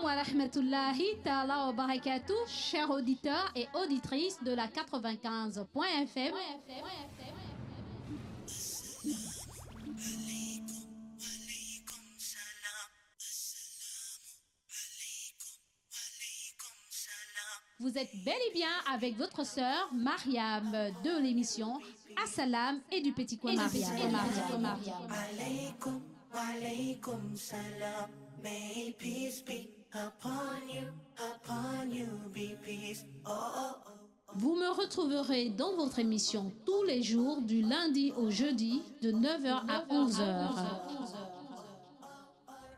wa rahmatullahi ta'ala wa barakatuh, chers auditeurs et auditrices de la 95.fm. Vous êtes bel et bien avec votre sœur Mariam de l'émission Assalam et du Petit Coin Mariam. Alaykum, alaykum salam. May peace be upon you, be peace. Oh, oh, oh. Vous me retrouverez dans votre émission tous les jours du lundi au jeudi de 9h à 11h.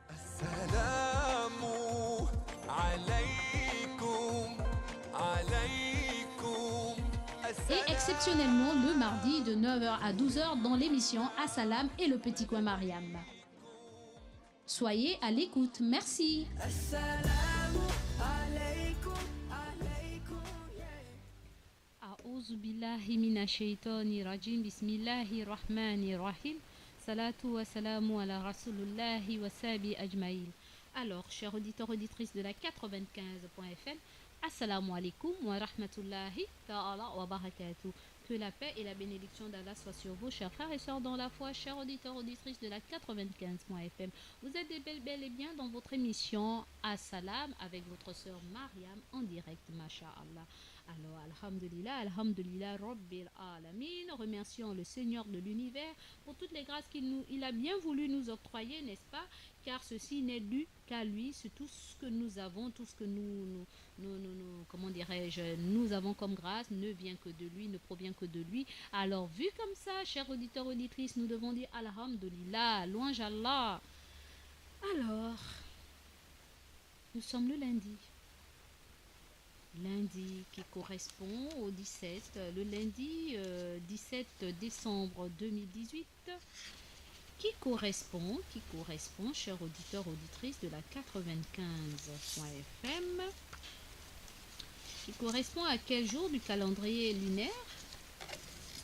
Assalamu alaykum, alaykum. Et exceptionnellement le mardi de 9h à 12h dans l'émission Assalam et le Petit Coin Mariam. Soyez à l'écoute, merci. Assalamu alaykum, alaykum, yeah. A'udhu billahi minash shaitani rajim. Bismillahir rahmanir rahim. Salatu wa salamu ala rasulillahi wa sabi ajmaïl. Alors, chers auditeurs auditrices de la 95.fm, assalamu alaikum wa rahmatullahi ta'ala wa barakatuh. Que la paix et la bénédiction d'Allah soient sur vous, chers frères et sœurs dans la foi, chers auditeurs auditrices de la 95.fm. Vous êtes bel et bien dans votre émission Assalam avec votre sœur Mariam en direct, masha'Allah. Alors, alhamdulillah, rabbil alamin. Remercions le Seigneur de l'univers pour toutes les grâces qu'il a bien voulu nous octroyer, n'est-ce pas? Car ceci n'est dû qu'à lui, c'est tout ce que nous avons, tout ce que nous avons comme grâce ne vient que de lui, ne provient que de lui. Alors, vu comme ça, chers auditeurs, auditrices, nous devons dire alhamdulillah, louange Allah. Alors, nous sommes le lundi qui correspond au 17, le lundi 17 décembre 2018, qui correspond, chers auditeurs, auditrices de la 95.fm, qui correspond à quel jour du calendrier lunaire,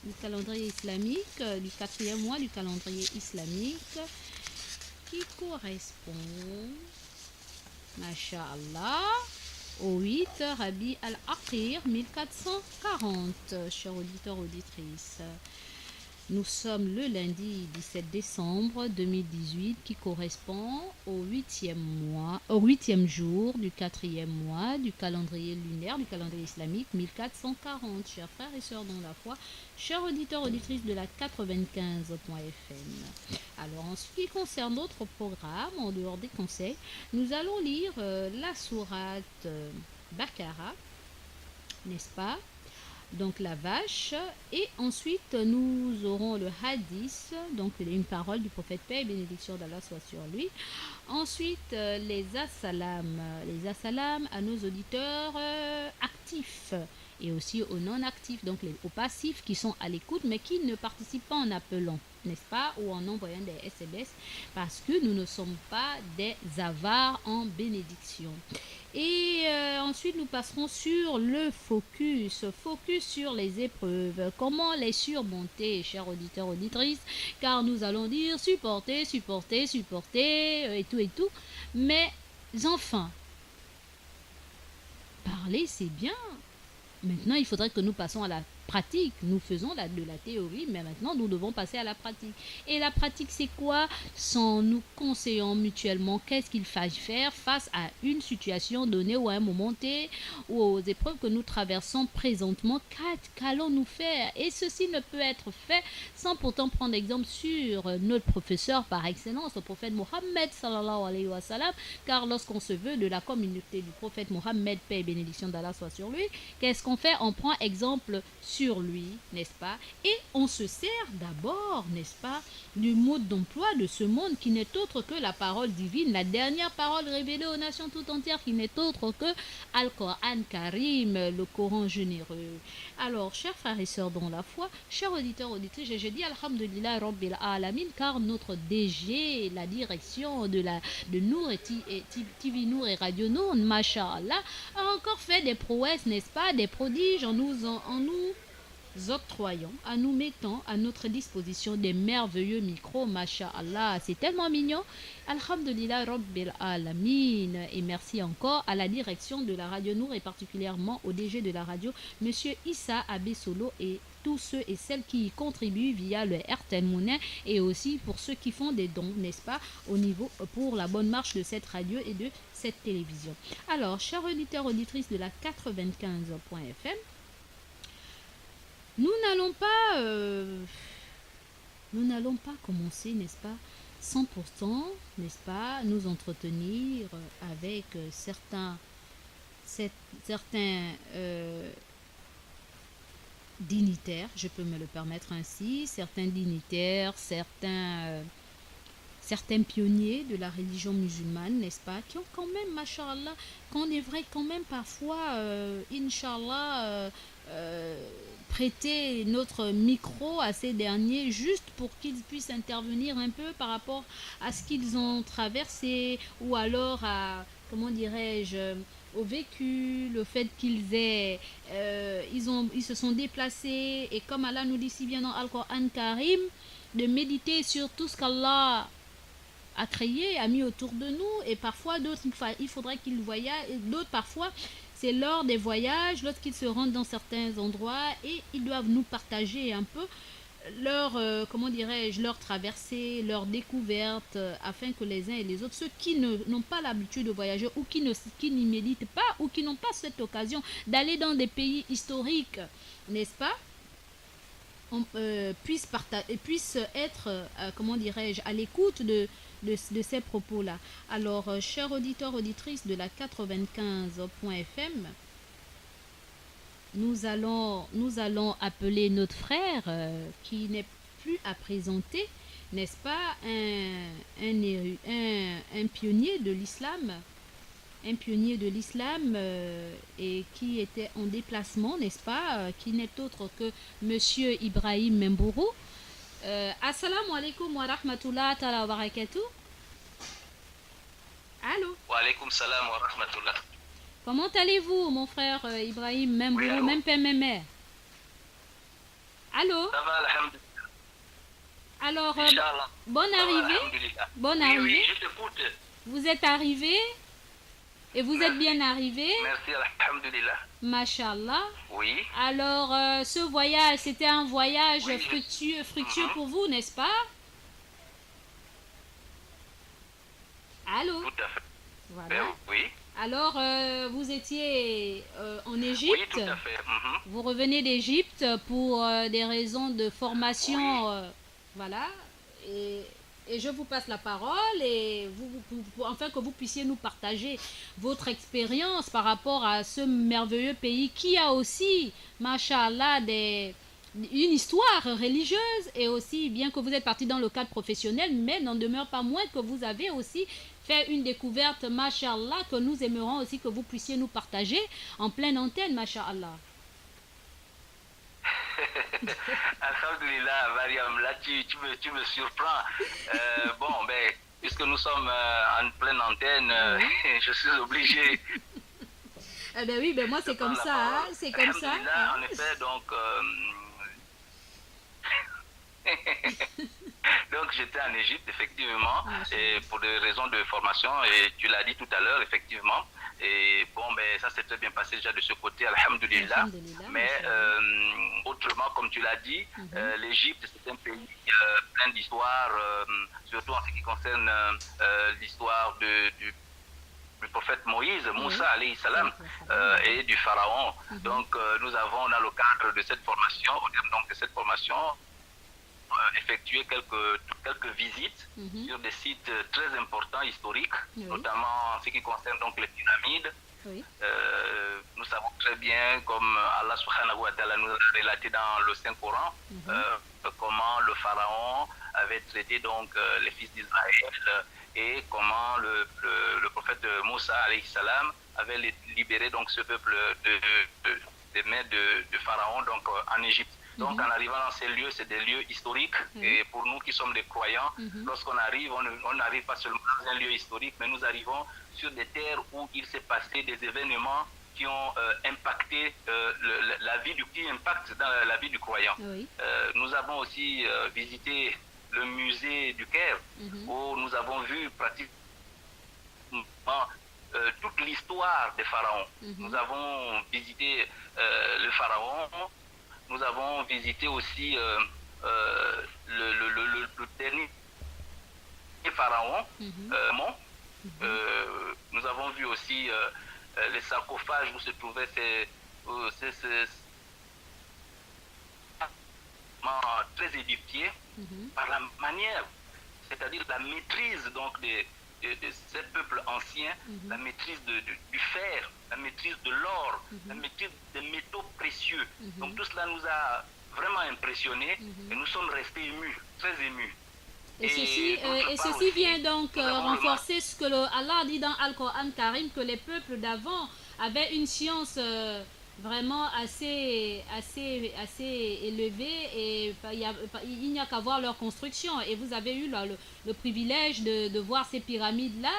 du calendrier islamique, du 4e mois du calendrier islamique, qui correspond, masha'Allah, au 8 Rabi al-Aqir 1440, chers auditeurs, auditrices. Nous sommes le lundi 17 décembre 2018 qui correspond au 8e jour du 4e mois du calendrier lunaire, du calendrier islamique 1440. Chers frères et sœurs dans la foi, chers auditeurs, auditrices de la 95.fm. Alors en ce qui concerne notre programme, en dehors des conseils, nous allons lire la sourate Baqara, n'est-ce pas? Donc la vache, et ensuite nous aurons le hadith, donc une parole du prophète, paix et bénédiction d'Allah soit sur lui. Ensuite les assalam à nos auditeurs actifs et aussi aux non actifs, donc aux passifs qui sont à l'écoute mais qui ne participent pas en appelant, n'est-ce pas, ou en envoyant des SMS, parce que nous ne sommes pas des avares en bénédiction. Et ensuite, nous passerons sur le focus sur les épreuves. Comment les surmonter, chers auditeurs, auditrices, car nous allons dire supporter, et tout. Mais enfin, parler, c'est bien. Maintenant, il faudrait que nous passions à la pratique. Nous faisons de la théorie, mais maintenant, nous devons passer à la pratique. Et la pratique, c'est quoi? Sans nous conseillant mutuellement qu'est-ce qu'il faille faire face à une situation donnée ou à un moment T ou aux épreuves que nous traversons présentement. Qu'allons-nous faire? Et ceci ne peut être fait sans pourtant prendre exemple sur notre professeur par excellence, le prophète Mohammed sallallahu alayhi wa sallam, car lorsqu'on se veut de la communauté du prophète Mohammed, paix et bénédiction d'Allah soit sur lui, qu'est-ce qu'on fait? On prend exemple sur lui, n'est-ce pas? Et on se sert d'abord, n'est-ce pas, du mode d'emploi de ce monde qui n'est autre que la parole divine, la dernière parole révélée aux nations tout entières, qui n'est autre que Al-Qur'an Karim, le Coran généreux. Alors, chers frères et sœurs dans la foi, chers auditeurs, auditrices, je dis alhamdulillah rabbil alamin, car notre DG, la direction de Nour et TV Nour et Radio Nour, masha'Allah, a encore fait des prouesses, n'est-ce pas, des prodiges en nous octroyant, à nous mettant à notre disposition des merveilleux micros, masha'Allah, c'est tellement mignon. Alhamdulillah Rabbil Alamin. Et merci encore à la direction de la Radio Nour et particulièrement au DG de la radio, Monsieur Issa Abessolo, et tous ceux et celles qui y contribuent via le RTL Monnaie, et aussi pour ceux qui font des dons, n'est-ce pas, au niveau pour la bonne marche de cette radio et de cette télévision. Alors, chers auditeurs, auditrices de la 95.fm, nous n'allons pas, commencer, n'est-ce pas, 100%, n'est-ce pas, nous entretenir avec certains dignitaires, je peux me le permettre ainsi, certains dignitaires, certains pionniers de la religion musulmane, n'est-ce pas, qui ont quand même, mashallah, qu'on est vrai quand même parfois, inshallah, prêter notre micro à ces derniers juste pour qu'ils puissent intervenir un peu par rapport à ce qu'ils ont traversé, ou alors à, comment dirais-je, au vécu, le fait qu'ils aient, ils se sont déplacés, et comme Allah nous dit si bien dans Al-Qur'an Karim, de méditer sur tout ce qu'Allah a créé, a mis autour de nous, et parfois d'autres, il faudrait qu'ils voyagent, et d'autres parfois, c'est lors des voyages, lorsqu'ils se rendent dans certains endroits, et ils doivent nous partager un peu leur, comment dirais-je, leur traversée, leur découverte, afin que les uns et les autres, ceux qui n'ont pas l'habitude de voyager, ou qui n'y méditent pas, ou qui n'ont pas cette occasion d'aller dans des pays historiques, n'est-ce pas, puisse être, comment dirais-je, à l'écoute de ces propos-là. Alors, chers auditeurs, auditrices de la 95.fm, nous allons appeler notre frère, qui n'est plus à présenter, n'est-ce pas, un pionnier de l'islam, et qui était en déplacement, n'est-ce pas, qui n'est autre que Monsieur Ibrahim Membourou. Assalamu alaikum wa rahmatullahi ta'ala wa barakatuh. Allô? Wa alaikum salam wa rahmatullah. Comment allez-vous, mon frère Ibrahim Membourou, Oui, même père, même mère? Allô? Ça va, alhamdulillah. Alors, Inch'Allah. bonne Ça va, arrivée. alhamdulillah. Bonne Oui, arrivée. oui, je t'écoute. Vous êtes arrivé, et vous êtes bien arrivé, Merci, alhamdulillah. mashallah. Oui, Alors, ce voyage, c'était un voyage Oui, fructueux pour vous, n'est-ce pas? Allô? tout à fait. Voilà. Ben oui, Alors, vous étiez en oui, Égypte. tout à fait. Mhm. Vous revenez d'Égypte pour des raisons de formation, voilà. Et je vous passe la parole, et afin que vous puissiez nous partager votre expérience par rapport à ce merveilleux pays qui a aussi, mashallah, une histoire religieuse, et aussi, bien que vous êtes parti dans le cadre professionnel, mais n'en demeure pas moins que vous avez aussi fait une découverte, mashallah, que nous aimerons aussi que vous puissiez nous partager en pleine antenne, mashallah. Alhamdulillah, Mariam, là tu me surprends. Bon, ben, puisque nous sommes en pleine antenne, je suis obligé. Eh ben oui, ben moi c'est comme ça, hein, c'est comme ça. Alhamdulillah, en effet, donc. Donc j'étais en Égypte effectivement, et pour des raisons de formation, et tu l'as dit tout à l'heure effectivement, et bon ben ça s'est très bien passé déjà de ce côté, alhamdulillah. Alhamdulillah, Mais autrement, comme tu l'as dit, l'Égypte c'est un pays plein d'histoires, surtout en ce qui concerne l'histoire du prophète Moïse, Moussa alayhi salam, et du pharaon. Donc nous avons dans le cadre de cette formation, au terme donc de cette formation, effectué quelques visites sur des sites très importants historiques, notamment en ce qui concerne donc les pyramides. Nous savons très bien, comme Allah subhanahu wa ta'ala nous a relaté dans le Saint-Coran, comment le pharaon avait traité donc les fils d'Israël, et comment le prophète Moussa alayhi salam avait libéré donc ce peuple des mains de pharaon, donc en Égypte. Donc en arrivant dans ces lieux, c'est des lieux historiques, et pour nous qui sommes des croyants, lorsqu'on arrive, on n'arrive pas seulement dans un lieu historique, mais nous arrivons sur des terres où il s'est passé des événements qui ont impacté la vie qui impactent dans la vie du croyant. Oui. Nous avons aussi visité le musée du Caire, où nous avons vu pratiquement toute l'histoire des pharaons. Nous avons visité le pharaon, nous avons visité aussi le dernier pharaon, Mon. Nous avons vu aussi les sarcophages où se trouvaient ces très édifiés par la manière, c'est-à-dire la maîtrise donc de ces peuples anciens, la maîtrise du fer, la maîtrise de l'or, la maîtrise des métaux précieux. Donc tout cela nous a vraiment impressionnés et nous sommes restés émus, très émus. Et ceci vient donc renforcer ce que Allah dit dans Al-Coran Karim, que les peuples d'avant avaient une science vraiment assez élevée, et il n'y a qu'à voir leur construction. Et vous avez eu le privilège de voir ces pyramides-là,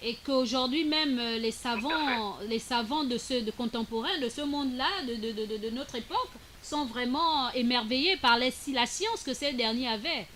et qu'aujourd'hui même les savants de contemporains de ce monde-là, de notre époque, sont vraiment émerveillés par la science que ces derniers avaient.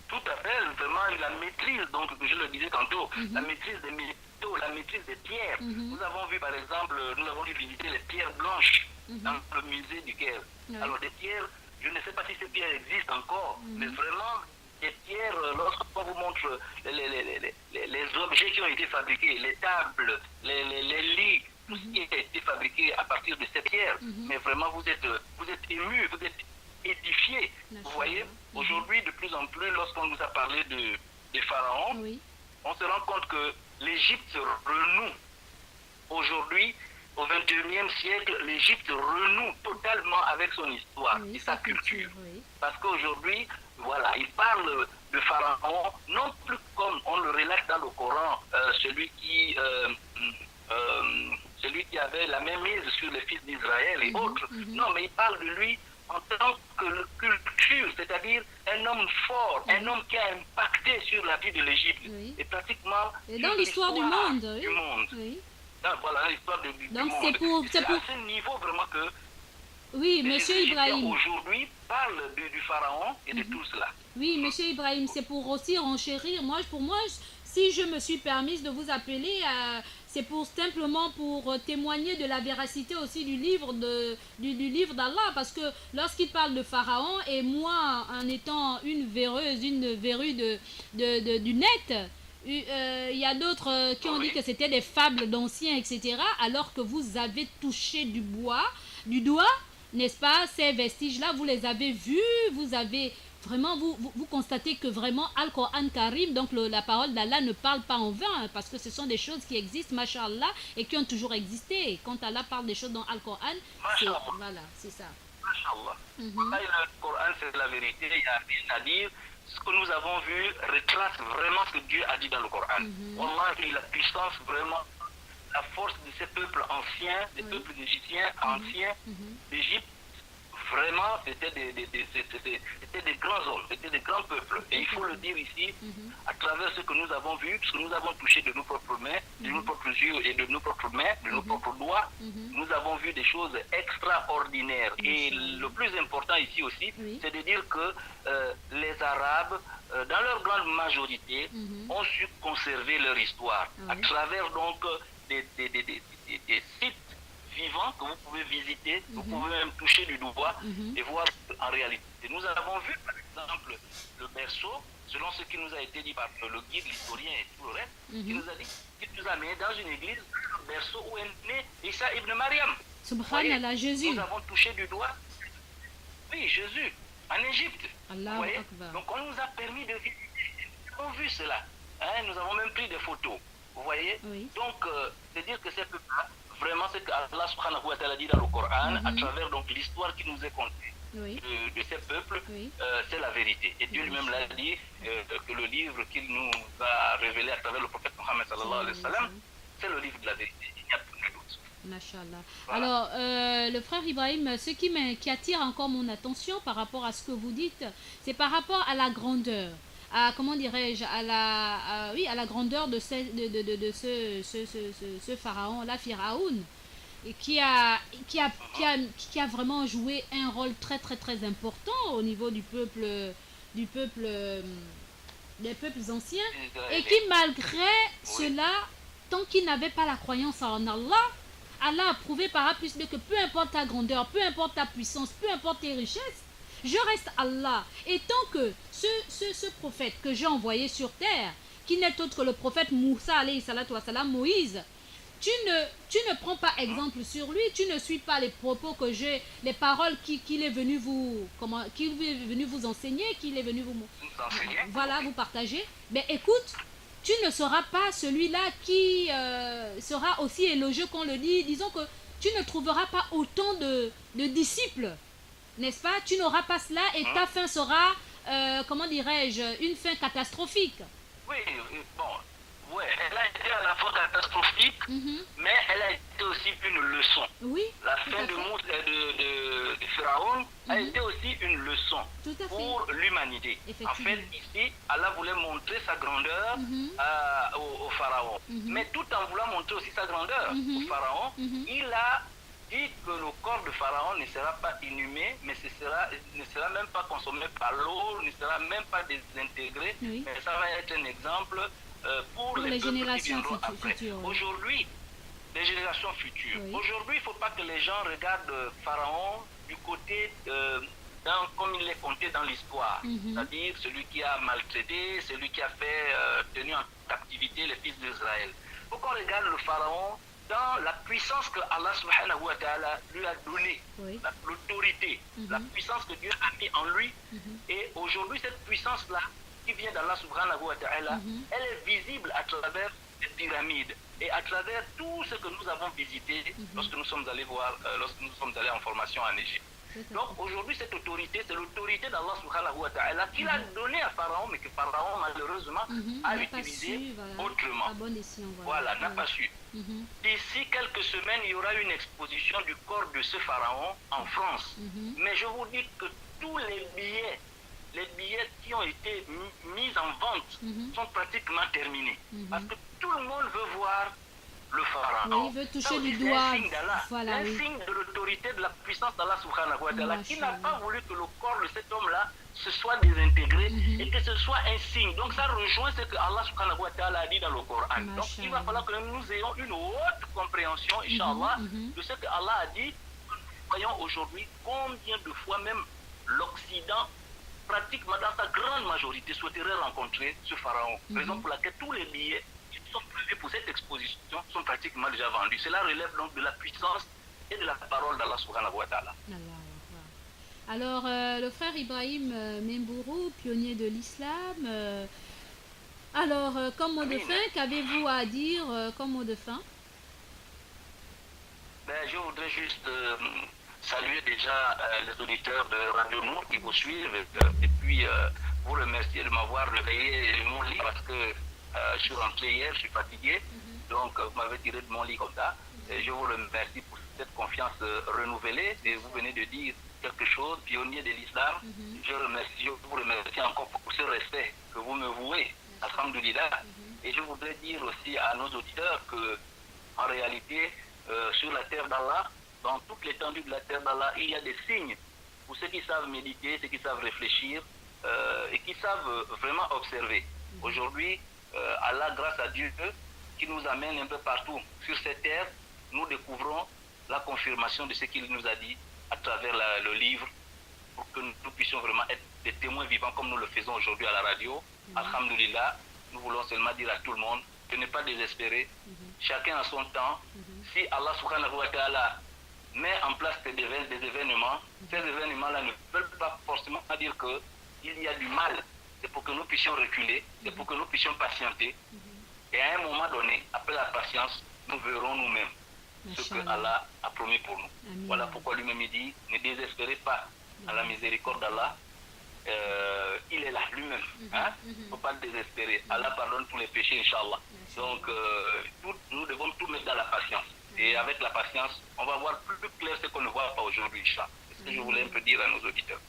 Tout à fait, vraiment la maîtrise, donc je le disais tantôt, la maîtrise des métaux, la maîtrise des pierres. Nous avons vu par exemple, nous avons dû visiter les pierres blanches dans le musée du Caire. Alors des pierres, je ne sais pas si ces pierres existent encore, mais vraiment des pierres, lorsqu'on vous montre les objets qui ont été fabriqués, les tables, les lits, tout ce qui a été fabriqué à partir de ces pierres, mais vraiment vous êtes ému, vous êtes édifié. Vous voyez, aujourd'hui, de plus en plus, lorsqu'on nous a parlé des pharaons, on se rend compte que l'Égypte se renoue. Aujourd'hui, au XXIe siècle, l'Égypte renoue totalement avec son histoire et sa culture. Parce qu'aujourd'hui, voilà, il parle de pharaon, non plus comme on le relate dans le Coran, celui qui avait la même mise sur les fils d'Israël et autres. Non, mais il parle de lui en tant que culture, c'est-à-dire un homme fort, un homme qui a impacté sur la vie de l'Égypte et pratiquement et dans l'histoire du monde. Voilà, l'histoire du donc monde. C'est à ce niveau vraiment que Monsieur Ibrahim aujourd'hui parle du pharaon et de tout cela. Oui, Monsieur Ibrahim, c'est pour aussi renchérir. Pour moi, si je me suis permise de vous appeler, c'est simplement pour témoigner de la véracité aussi du livre d'Allah, parce que lorsqu'il parle de Pharaon, et moi, en étant une verrue du net, il y a d'autres qui ont dit que c'était des fables d'anciens, etc., alors que vous avez touché du doigt, n'est-ce pas, ces vestiges-là, vous les avez vus, vous avez... Vraiment, vous constatez que vraiment Al-Coran Karim, donc la parole d'Allah ne parle pas en vain, parce que ce sont des choses qui existent, Masha'Allah, et qui ont toujours existé. Et quand Allah parle des choses dans Al-Coran, voilà, c'est ça. Masha'Allah. Le Coran, c'est la vérité, il n'y a rien à dire. Ce que nous avons vu retrace vraiment ce que Dieu a dit dans le Coran. Allah a la puissance, vraiment, la force de ces peuples anciens, des peuples égyptiens anciens d'Égypte. Vraiment, c'était des grands hommes, c'était des grands peuples. Et il faut le dire ici, à travers ce que nous avons vu, ce que nous avons touché de nos propres mains, de nos propres yeux et de nos propres mains, de nos propres doigts, nous avons vu des choses extraordinaires. Et le plus important ici aussi, c'est de dire que les Arabes, dans leur grande majorité, ont su conserver leur histoire. À travers donc des sites vivants que vous pouvez visiter, vous pouvez même toucher du doigt et voir en réalité. Nous avons vu par exemple le berceau, selon ce qui nous a été dit par le guide, l'historien et tout le reste, qui nous a dit qu'il nous a mis dans une église, le berceau où est né Isa ibn Mariam. Subhanallah, Jésus. Nous avons touché du doigt, oui, Jésus, en Égypte. Akbar. Donc on nous a permis de visiter, nous avons vu cela. Nous avons même pris des photos. Vous voyez. Donc, c'est dire que ces peuples-là, vraiment, c'est que Allah subhanahu wa ta'ala dit dans le Coran, à travers donc l'histoire qui nous est contée de ces peuples, c'est la vérité. Et Dieu lui-même l'a dit, que le livre qu'il nous a révélé à travers le prophète Mohammed sallallahu alayhi wa sallam, c'est le livre de la vérité. Il n'y a plus de doute. Masha'Allah. Voilà. Alors, le frère Ibrahim, ce qui attire encore mon attention par rapport à ce que vous dites, c'est par rapport à la grandeur. comment dirais-je, oui, à la grandeur de ce pharaon, là, Pharaon, et qui a vraiment joué un rôle très très très important au niveau du peuple, des peuples anciens, et qui Israélien. malgré Oui. cela, tant qu'il n'avait pas la croyance en Allah, Allah a prouvé par A plus B que peu importe ta grandeur, peu importe ta puissance, peu importe tes richesses, je reste Allah. Et tant que ce prophète que j'ai envoyé sur terre, qui n'est autre que le prophète Moussa, alayhi salatu wa salam, Moïse, tu ne prends pas exemple sur lui, tu ne suis pas les propos que j'ai, les paroles qu'il est venu qu'il est venu vous enseigner, qu'il est venu Nous enseignons. voilà, vous partager. Mais écoute, tu ne seras pas celui-là qui sera aussi élogieux qu'on le dit. Disons que tu ne trouveras pas autant de disciples, n'est-ce pas? Tu n'auras pas cela et ta fin sera, comment dirais-je, une fin catastrophique. Oui, bon, ouais, elle a été à la fois catastrophique, Mhm. mais elle a été aussi une leçon. Oui, La tout fin à fait. de Pharaon a Mhm. été aussi une leçon Tout à fait. pour l'humanité. En Effectivement. fait, ici, Allah voulait montrer sa grandeur Mhm. au Pharaon. Mhm. Mais tout en voulant montrer aussi sa grandeur Mhm. au Pharaon, Mhm. il a dit que le corps de Pharaon ne sera pas inhumé, mais ne sera même pas consommé par l'eau, ne sera même pas désintégré, Oui. mais ça va être un exemple pour Pour les les peuples qui générations viendront après. futures. Oui. Aujourd'hui, les générations futures. Oui. Aujourd'hui, il ne faut pas que les gens regardent Pharaon du côté comme il est compté dans l'histoire. Mhm. C'est-à-dire celui qui a maltraité, celui qui a fait tenir en captivité les fils d'Israël. Il faut qu'on regarde le Pharaon dans la puissance que Allah subhanahu wa ta'ala lui a donnée, Oui. l'autorité, la puissance que Dieu a mis en lui. Mhm. Et aujourd'hui, cette puissance-là, qui vient d'Allah subhanahu wa ta'ala, elle est visible à travers les pyramides et à travers tout ce que nous avons visité lorsque nous sommes allés voir, lorsque nous sommes allés en formation en Égypte. Donc aujourd'hui, cette autorité, c'est l'autorité d'Allah subhanahu wa ta'ala qu'il a donnée à Pharaon, mais que Pharaon, malheureusement, a N'a pas utilisé su, voilà, autrement. à bon escient, Voilà, n'a Oui. pas su. Mhm. D'ici quelques semaines, il y aura une exposition du corps de ce pharaon en France. Mais je vous dis que tous les billets qui ont été mis en vente sont pratiquement terminés. Parce que tout le monde veut voir le pharaon. Oui, il veut Ça toucher aussi, du c'est doigt. un signe d'Allah. Voilà, C'est un oui. signe de l'autorité, de la puissance d'Allah subhanahu wa ta'ala, qui n'a pas voulu que le corps de cet homme-là se soit désintégré et que ce soit un signe. Donc ça rejoint ce que Allah subhanahu wa ta'ala a dit dans le Coran. Donc il va falloir que nous ayons une haute compréhension, Inch'Allah, de ce que Allah a dit. Nous voyons aujourd'hui combien de fois même l'Occident, pratiquement dans sa grande majorité, souhaiterait rencontrer ce pharaon. Raison pour laquelle tous les billets qui sont prévus pour cette exposition sont pratiquement déjà vendus. Cela relève donc de la puissance et de la parole d'Allah subhanahu wa ta'ala. Alors, le frère Ibrahim Membourou, pionnier de l'islam, alors, comme mot de fin, qu'avez-vous à dire comme mot de fin? Je voudrais juste saluer déjà les auditeurs de Radio Nour qui vous suivent et puis vous remercier de m'avoir réveillé mon lit parce que je suis rentré hier, je suis fatigué, donc vous m'avez tiré de mon lit comme ça. Et je vous remercie pour cette confiance renouvelée et vous venez de dire quelque chose, pionnier de l'islam. Je vous remercie encore pour ce respect que vous me vouez, alhamdoulilah. Et je voudrais dire aussi à nos auditeurs que en réalité, sur la terre d'Allah, dans toute l'étendue de la terre d'Allah, il y a des signes pour ceux qui savent méditer, ceux qui savent réfléchir et qui savent vraiment observer. Aujourd'hui, Allah, grâce à Dieu, qui nous amène un peu partout sur cette terre, nous découvrons la confirmation de ce qu'il nous a dit à travers le livre pour que nous puissions vraiment être des témoins vivants comme nous le faisons aujourd'hui à la radio. Alhamdulillah, nous voulons seulement dire à tout le monde de ne pas désespérer. Chacun a son temps. Si Allah subhanahu wa ta'ala met en place des événements, ces événements-là ne veulent pas forcément dire qu'il y a du mal. C'est pour que nous puissions reculer, c'est pour que nous puissions patienter. Et à un moment donné, après la patience, nous verrons nous-mêmes ce que Allah a promis pour nous. Voilà pourquoi lui-même il dit, ne désespérez pas à la miséricorde d'Allah. Il est là lui-même. Il ne faut pas désespérer. Allah pardonne tous les péchés, Inch'Allah. Donc, nous devons tout mettre dans la patience. Et avec la patience, on va voir plus clair ce qu'on ne voit pas aujourd'hui, Inch'Allah. C'est ce que je voulais un peu dire à nos auditeurs.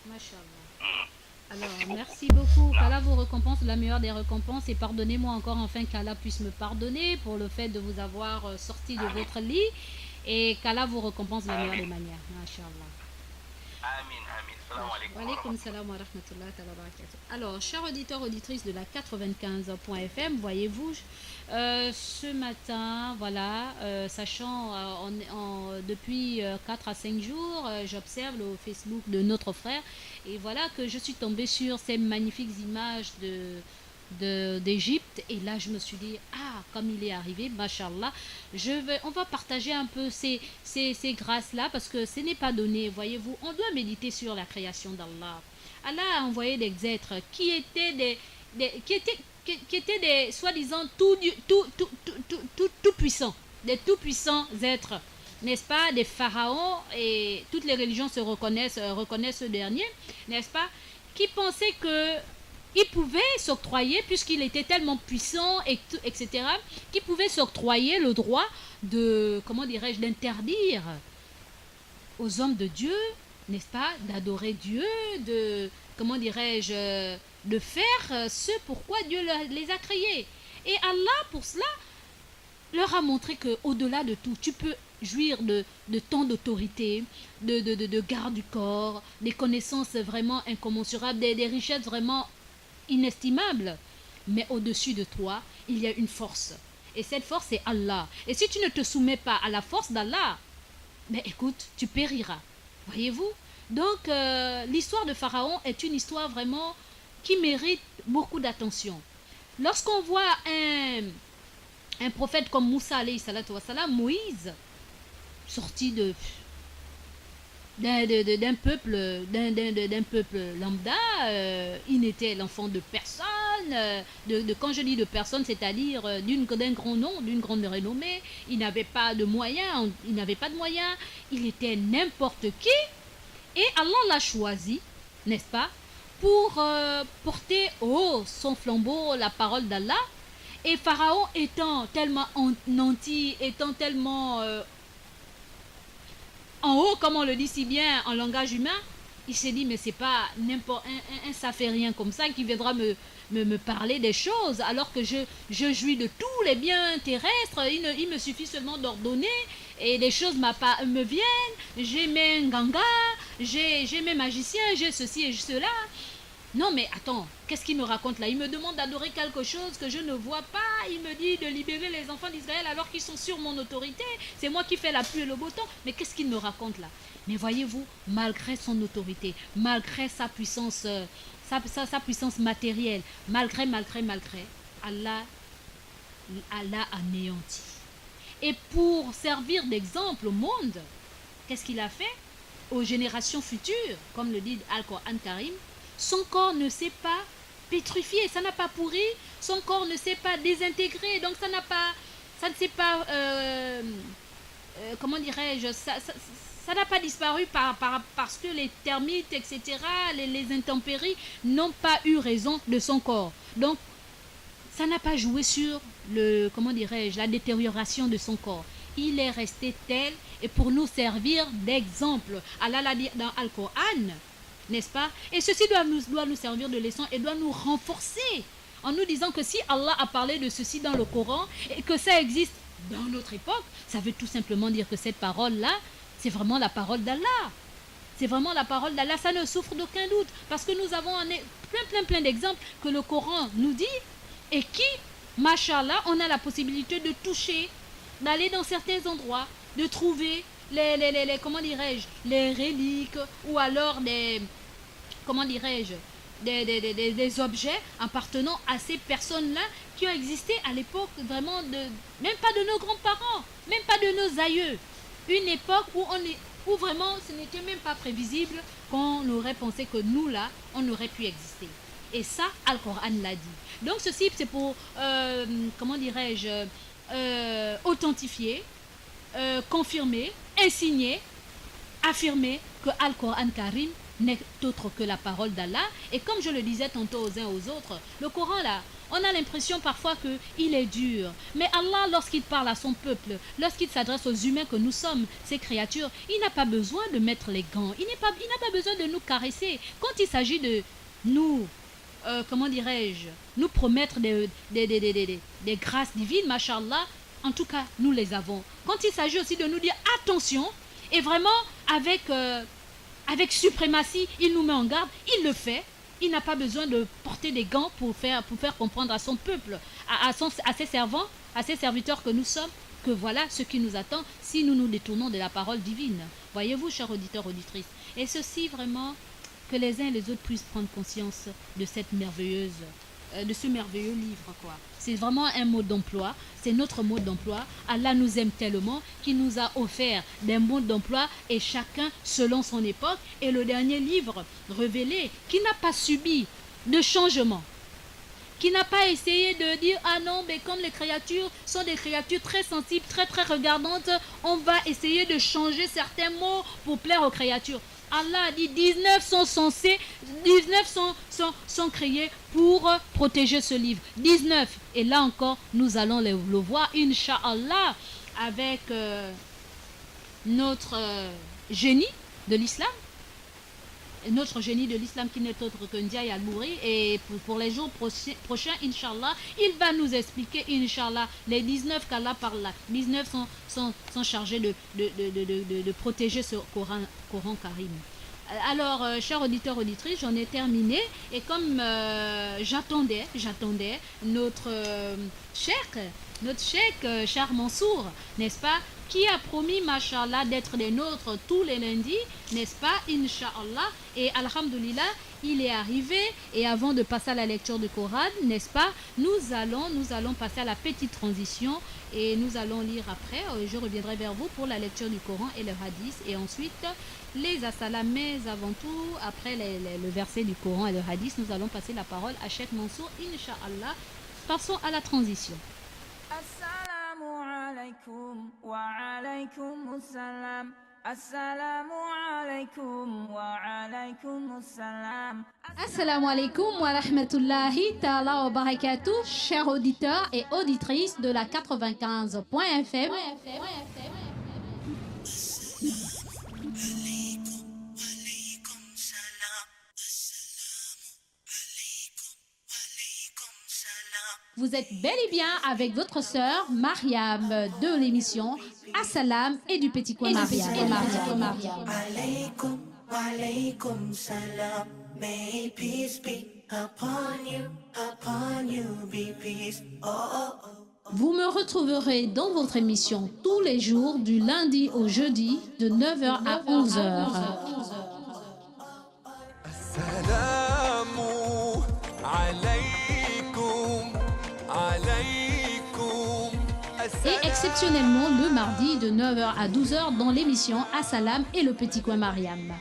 Alors, Merci beaucoup. merci beaucoup. Là. Qu'Allah vous récompense de la meilleure des récompenses et pardonnez-moi encore enfin qu'Allah puisse me pardonner pour le fait de vous avoir sorti de Amin. votre lit et qu'Allah vous récompense de la meilleure des Amin. manières. Masha'Allah. Amin. Amin. Salam alaikum. Wa alaykoum salam wa rahmatullahi wa barakatuh. Alors, chers auditeurs, auditrices de la 95.fm, voyez-vous, ce matin, voilà, sachant depuis 4 à 5 jours, j'observe le Facebook de notre frère et voilà que je suis tombée sur ces magnifiques images d'Égypte et là je me suis dit ah comme il est arrivé machallah on va partager un peu ces grâces là parce que ce n'est pas donné, voyez-vous, on doit méditer sur la création d'Allah. Allah a envoyé des êtres qui étaient qui étaient des soi-disant tout puissants, des tout puissants êtres, n'est-ce pas, des pharaons, et toutes les religions reconnaissent ce dernier, n'est-ce pas, qui pensaient que il pouvait s'octroyer, puisqu'il était tellement puissant, etc., qu'il pouvait s'octroyer le droit de, comment dirais-je, d'interdire aux hommes de Dieu, n'est-ce pas, d'adorer Dieu, de, comment dirais-je, de faire ce pourquoi Dieu les a créés. Et Allah, pour cela, leur a montré qu'au-delà de tout, tu peux jouir de tant d'autorité, de garde du corps, des connaissances vraiment incommensurables, des richesses vraiment inestimable, mais au-dessus de toi, il y a une force. Et cette force, c'est Allah. Et si tu ne te soumets pas à la force d'Allah, ben écoute, tu périras. Voyez-vous? Donc, l'histoire de Pharaon est une histoire vraiment qui mérite beaucoup d'attention. Lorsqu'on voit un prophète comme Moussa, alayhi salatu wassalam, Moïse, sorti d'un peuple lambda, il n'était l'enfant de personne, quand je dis de personne, c'est-à-dire d'un grand nom, d'une grande renommée, il n'avait pas de moyens, il était n'importe qui, et Allah l'a choisi, n'est-ce pas, pour porter haut son flambeau, la parole d'Allah, et Pharaon étant tellement nanti, étant tellement en haut, comme on le dit si bien en langage humain, il s'est dit mais c'est pas n'importe un ça fait rien comme ça qui viendra me parler des choses alors que je jouis de tous les biens terrestres, il me suffit seulement d'ordonner et les choses me viennent, j'ai mes ganga, j'ai mes magiciens, j'ai ceci et cela. Non mais attends, qu'est-ce qu'il me raconte là? Il me demande d'adorer quelque chose que je ne vois pas. Il me dit de libérer les enfants d'Israël alors qu'ils sont sur mon autorité. C'est moi qui fais la pluie et le beau temps. Mais qu'est-ce qu'il me raconte là? Mais voyez-vous, malgré son autorité, malgré sa puissance, sa puissance matérielle, malgré, Allah anéanti. Et pour servir d'exemple au monde, qu'est-ce qu'il a fait? Aux générations futures, comme le dit Al-Qur'an Karim, son corps ne s'est pas pétrifié, ça n'a pas pourri, son corps ne s'est pas désintégré, donc ça ne s'est pas, comment dirais-je, ça n'a pas disparu parce que les termites, etc., les intempéries n'ont pas eu raison de son corps. Donc, ça n'a pas joué sur comment dirais-je, la détérioration de son corps. Il est resté tel et pour nous servir d'exemple. Allah l'a dit dans Al-Qur'an, n'est-ce pas? Et ceci doit nous servir de leçon et doit nous renforcer en nous disant que si Allah a parlé de ceci dans le Coran et que ça existe dans notre époque, ça veut tout simplement dire que cette parole-là, c'est vraiment la parole d'Allah. C'est vraiment la parole d'Allah, ça ne souffre d'aucun doute parce que nous avons plein d'exemples que le Coran nous dit et qui, machallah, on a la possibilité de toucher, d'aller dans certains endroits, de trouver comment dirais-je, les reliques ou alors comment dirais-je, des objets appartenant à ces personnes-là qui ont existé à l'époque vraiment même pas de nos grands-parents, même pas de nos aïeux. Une époque où vraiment ce n'était même pas prévisible qu'on aurait pensé que nous là, on aurait pu exister. Et ça, Al-Qur'an l'a dit. Donc ceci, c'est pour, comment dirais-je, authentifier, confirmer, insigner, affirmer que Al-Qur'an Karim n'est autre que la parole d'Allah. Et comme je le disais tantôt aux uns aux autres, le Coran là, on a l'impression parfois qu'il est dur. Mais Allah, lorsqu'il parle à son peuple, lorsqu'il s'adresse aux humains que nous sommes, ces créatures, il n'a pas besoin de mettre les gants. Il n'a pas besoin de nous caresser. Quand il s'agit nous, comment dirais-je, nous promettre des grâces divines, machallah, en tout cas, nous les avons. Quand il s'agit aussi de nous dire attention, et vraiment avec suprématie, il nous met en garde, il le fait. Il n'a pas besoin de porter des gants pour faire comprendre à son peuple, à ses servants, à ses serviteurs que nous sommes, que voilà ce qui nous attend si nous nous détournons de la parole divine. Voyez-vous, chers auditeurs, auditrices, et ceci vraiment, que les uns et les autres puissent prendre conscience de cette merveilleuse, de ce merveilleux livre, quoi. C'est vraiment un mode d'emploi, c'est notre mode d'emploi. Allah nous aime tellement qu'il nous a offert des modes d'emploi et chacun selon son époque. Et le dernier livre révélé, qui n'a pas subi de changement, qui n'a pas essayé de dire ah non, mais comme les créatures sont des créatures très sensibles, très très regardantes, on va essayer de changer certains mots pour plaire aux créatures. Allah a dit 19 sont censés, 19 sont créés pour protéger ce livre. 19. Et là encore, nous allons le voir, Inch'Allah, avec notre génie de l'islam. Notre génie de l'islam qui n'est autre que Ndiaye Al-Bouri. Et pour les jours prochains, Inch'Allah, il va nous expliquer, Inch'Allah, les 19 qu'Allah parle là. 19 sont chargés de protéger ce Coran Karim. Alors, chers auditeurs, auditrices, j'en ai terminé. Et comme j'attendais notre cheikh, Cheikh Mansour, n'est-ce pas, qui a promis, machallah, d'être des nôtres tous les lundis, n'est-ce pas, Inch'Allah. Et alhamdoulilah, il est arrivé. Et avant de passer à la lecture du Coran, n'est-ce pas, nous allons passer à la petite transition. Et nous allons lire après. Je reviendrai vers vous pour la lecture du Coran et le hadith. Et ensuite, les assalam. Mais avant tout, après le verset du Coran et le hadith, nous allons passer la parole à Cheikh Mansour, Inch'Allah. Passons à la transition. Assalamu alaikum wa alaikum assalam. Assalamu alaikum wa alaikum assalam. Assalamu alaikum wa rahmatullahi ta'ala wa barakatuh, chers auditeurs et auditrices de la 95.fm. Vous êtes bel et bien avec votre sœur Mariam de l'émission Assalam et du petit coin Mariam. Alaikum, walaikum salam. May peace be upon you be peace. Oh, oh, oh. Vous me retrouverez dans votre émission tous les jours du lundi au jeudi de 9h à 11h. Et exceptionnellement le mardi de 9h à 12h dans l'émission Assalam et le petit coin Mariam.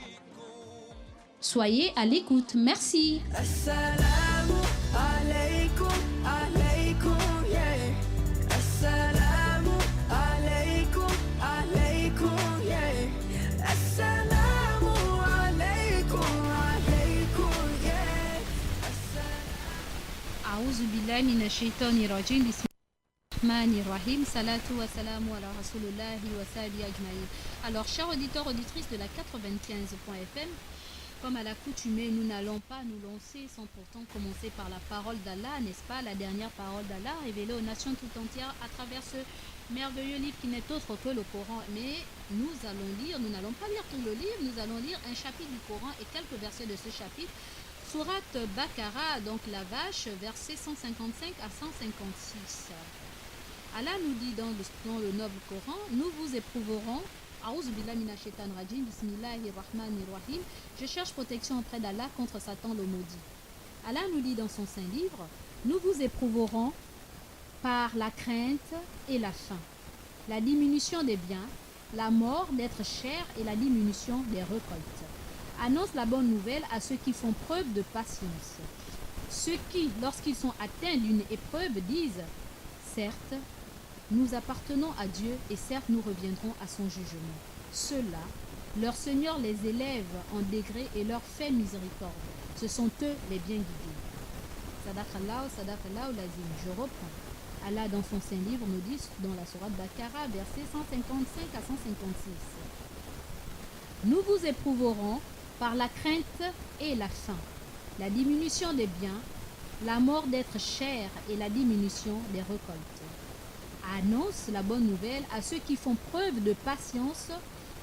Soyez à l'écoute. Merci. Assalamu alaikum, alaikum, yeah. Assalamu alaikum, alaikum, yeah. Assalamu alaikum, alaikum, yeah. A'oudhu billahi minash shaitani rajim. Bismillahirrahmanirrahim. Salatu wa salamu ala rasulillahi wa sahbihi ajmaïn. Alors, chers auditeurs, auditrices de la 95.fm, comme à l'accoutumée, nous n'allons pas nous lancer sans pourtant commencer par la parole d'Allah, n'est-ce pas, la dernière parole d'Allah révélée aux nations tout entières à travers ce merveilleux livre qui n'est autre que le Coran. Mais nous n'allons pas lire tout le livre, nous allons lire un chapitre du Coran et quelques versets de ce chapitre. Sourate Baqara, donc la vache, versets 155 à 156. Allah nous dit dans le noble Coran, nous vous éprouverons. A'ouzou billahi minash shaitanir rajim, bismillahirrahmanirrahim. Je cherche protection auprès d'Allah contre Satan le maudit. Allah nous dit dans son saint livre, nous vous éprouverons par la crainte et la faim, la diminution des biens, la mort d'être cher et la diminution des récoltes. Annonce la bonne nouvelle à ceux qui font preuve de patience. Ceux qui, lorsqu'ils sont atteints d'une épreuve, disent « Certes, nous appartenons à Dieu et certes nous reviendrons à son jugement. » Ceux-là, leur Seigneur les élève en degrés et leur fait miséricorde. Ce sont eux les bien guidés. Sadaqallahu lazim. Je reprends. Allah dans son saint livre nous dit dans la sourate Baqara, versets 155 à 156. Nous vous éprouverons par la crainte et la faim, la diminution des biens, la mort d'être cher et la diminution des récoltes. Annonce la bonne nouvelle à ceux qui font preuve de patience,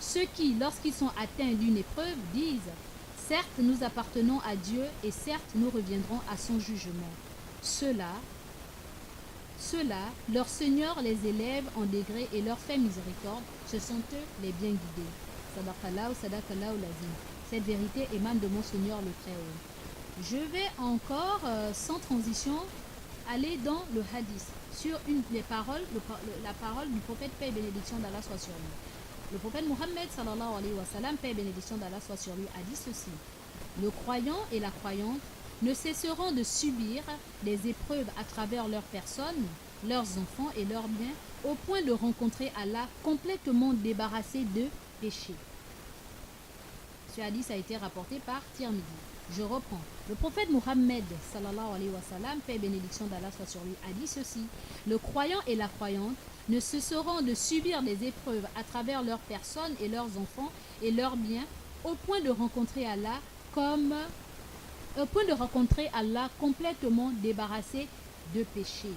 ceux qui, lorsqu'ils sont atteints d'une épreuve, disent « Certes, nous appartenons à Dieu et certes, nous reviendrons à son jugement. » Ceux-là, leur Seigneur les élève en degré et leur fait miséricorde, ce sont eux les bien guidés. Sadaqallahu, sadaqallahu lazim. Cette vérité émane de mon Seigneur le Très-Haut. Je vais encore, sans transition, aller dans le hadith, sur la parole du prophète, paix et bénédiction d'Allah soit sur lui. Le prophète Mohammed, sallallahu alayhi wa sallam, paix et bénédiction d'Allah soit sur lui, a dit ceci. Le croyant et la croyante ne cesseront de subir des épreuves à travers leur personne, leurs enfants et leurs biens, au point de rencontrer Allah complètement débarrassé de péché. Ce hadith a été rapporté par Tirmidhi. Je reprends. Le prophète Mohammed, sallallahu alayhi wa sallam, paix et bénédiction d'Allah soit sur lui, a dit ceci. Le croyant et la croyante ne cesseront de subir des épreuves à travers leur personne et leurs enfants et leurs biens, au point de rencontrer Allah complètement débarrassé de péché.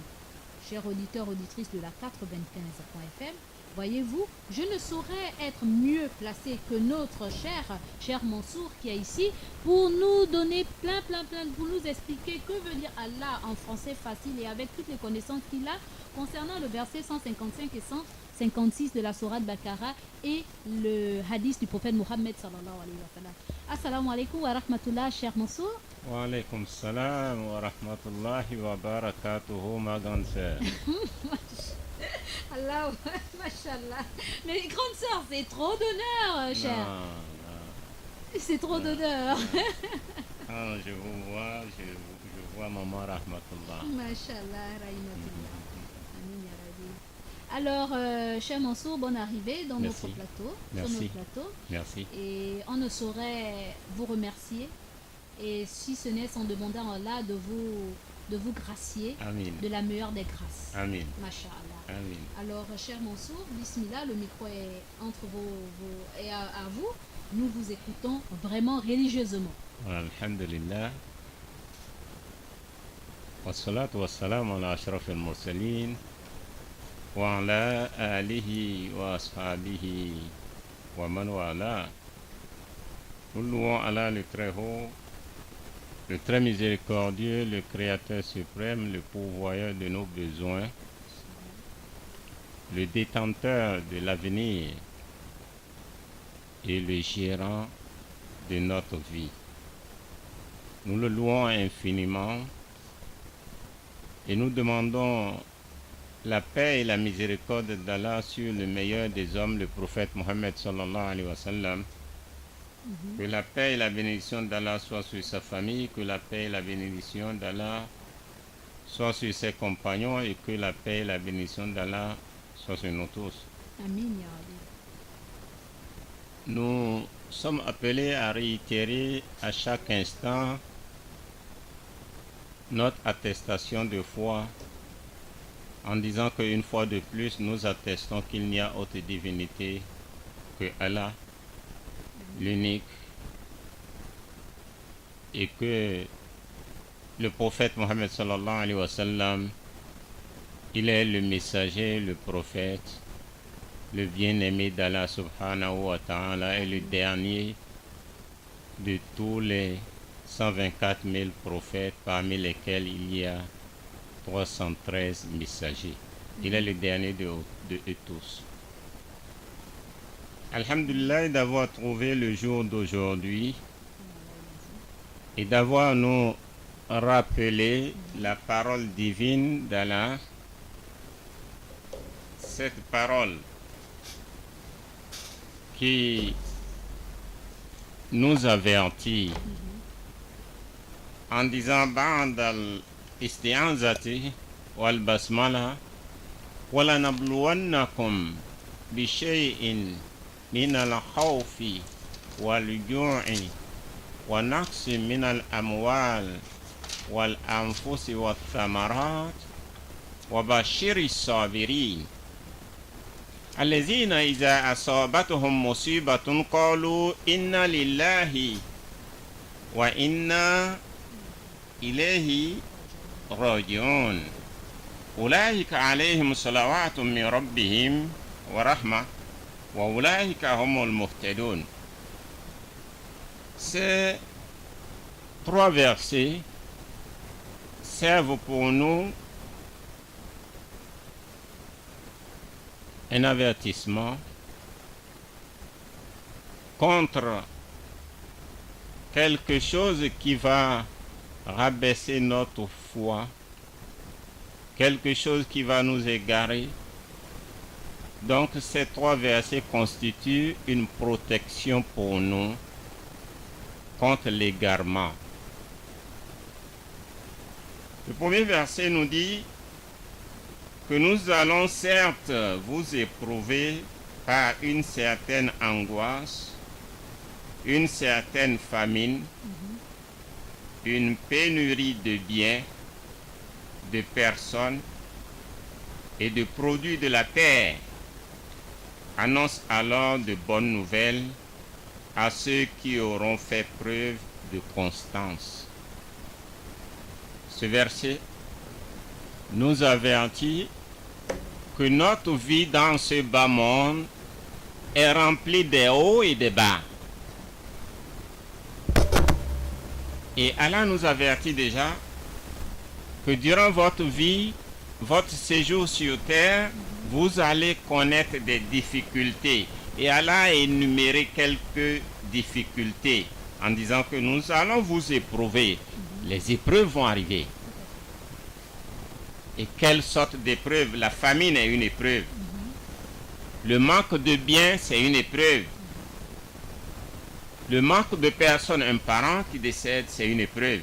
Chers auditeurs, auditrices de la 95.fm, voyez-vous, je ne saurais être mieux placé que notre cher Mansour qui est ici pour nous donner plein, pour nous expliquer que veut dire Allah en français facile et avec toutes les connaissances qu'il a concernant le verset 155 et 156 de la Sourate Bakara et le hadith du prophète Mohammed sallallahu alayhi wa sallam. Assalamu alaikum wa rahmatullah, cher Mansour. Wa alaykum salam wa rahmatullahi wa barakatuhu, ma grande sœur. Allah, mashallah. Mais grande sœur, c'est trop d'honneur, cher. Non. C'est trop d'honneur. Ah, je vous vois, je vois maman rahmatullah. Mashallah, rahmatullah. Amin ya Rabbi. Alors, cher Mansour, bonne arrivée dans Merci. notre plateau. Merci. Sur notre plateau. Merci. Et on ne saurait vous remercier. Et si ce n'est sans demander à Allah de vous gracier Amin. de la meilleure des grâces. Amin. Masha'Allah. Amin. Alors, cher Mansour, bismillah, le micro est entre et à vous. Nous vous écoutons vraiment religieusement. Alhamdulillah. Wassalatu wassalamu ala ashraf al-mursalin wa ala alihi wa ashabihi wa man wala. Nous louons Allah le Très-Haut, le Très Miséricordieux, le Créateur suprême, le pourvoyeur de nos besoins, le détenteur de l'avenir et le gérant de notre vie. Nous le louons infiniment et nous demandons la paix et la miséricorde d'Allah sur le meilleur des hommes, le prophète Mohammed sallallahu alayhi wa sallam. Que la paix et la bénédiction d'Allah soient sur sa famille, que la paix et la bénédiction d'Allah soient sur ses compagnons et que la paix et la bénédiction d'Allah soient sur nous tous. Amin ya Rabbi. Nous sommes appelés à réitérer à chaque instant notre attestation de foi en disant qu'une fois de plus nous attestons qu'il n'y a autre divinité que Allah, l'unique, et que le prophète Mohammed sallallahu alayhi wa sallam, il est le messager, le prophète, le bien-aimé d'Allah subhanahu wa ta'ala et le dernier de tous les 124 000 prophètes parmi lesquels il y a 313 messagers. Il est le dernier de eux tous. Alhamdulillah d'avoir trouvé le jour d'aujourd'hui et d'avoir nous rappelé la parole divine d'Allah. Cette parole qui nous avertit en disant ba'd al-isti'anzati wal basmala wala nabluwannakum bi shay'in min al-khawfi wal ju'i wa naqsi min al-amwal wal anfusi wat thamarat wa bashiri sabirin الذين إذا أصابتهم مصيبة قالوا إنا لله وإنا إليه راجعون أولئك عليهم صلوات من ربهم ورحمة وأولئك هم المهتدون. Ces 3 versets servent pour nous un avertissement contre quelque chose qui va rabaisser notre foi, quelque chose qui va nous égarer. Donc ces 3 versets constituent une protection pour nous contre l'égarement. Le premier verset nous dit que nous allons certes vous éprouver par une certaine angoisse, une certaine famine, une pénurie de biens, de personnes et de produits de la terre. Annonce alors de bonnes nouvelles à ceux qui auront fait preuve de constance. Ce verset nous avertit que notre vie dans ce bas monde est remplie des hauts et des bas. Et Allah nous avertit déjà que durant votre vie, votre séjour sur terre, vous allez connaître des difficultés. Et Allah a énuméré quelques difficultés en disant que nous allons vous éprouver. Les épreuves vont arriver. Et quelle sorte d'épreuve? La famine est une épreuve. Le manque de biens, c'est une épreuve. Le manque de personnes, un parent qui décède, c'est une épreuve.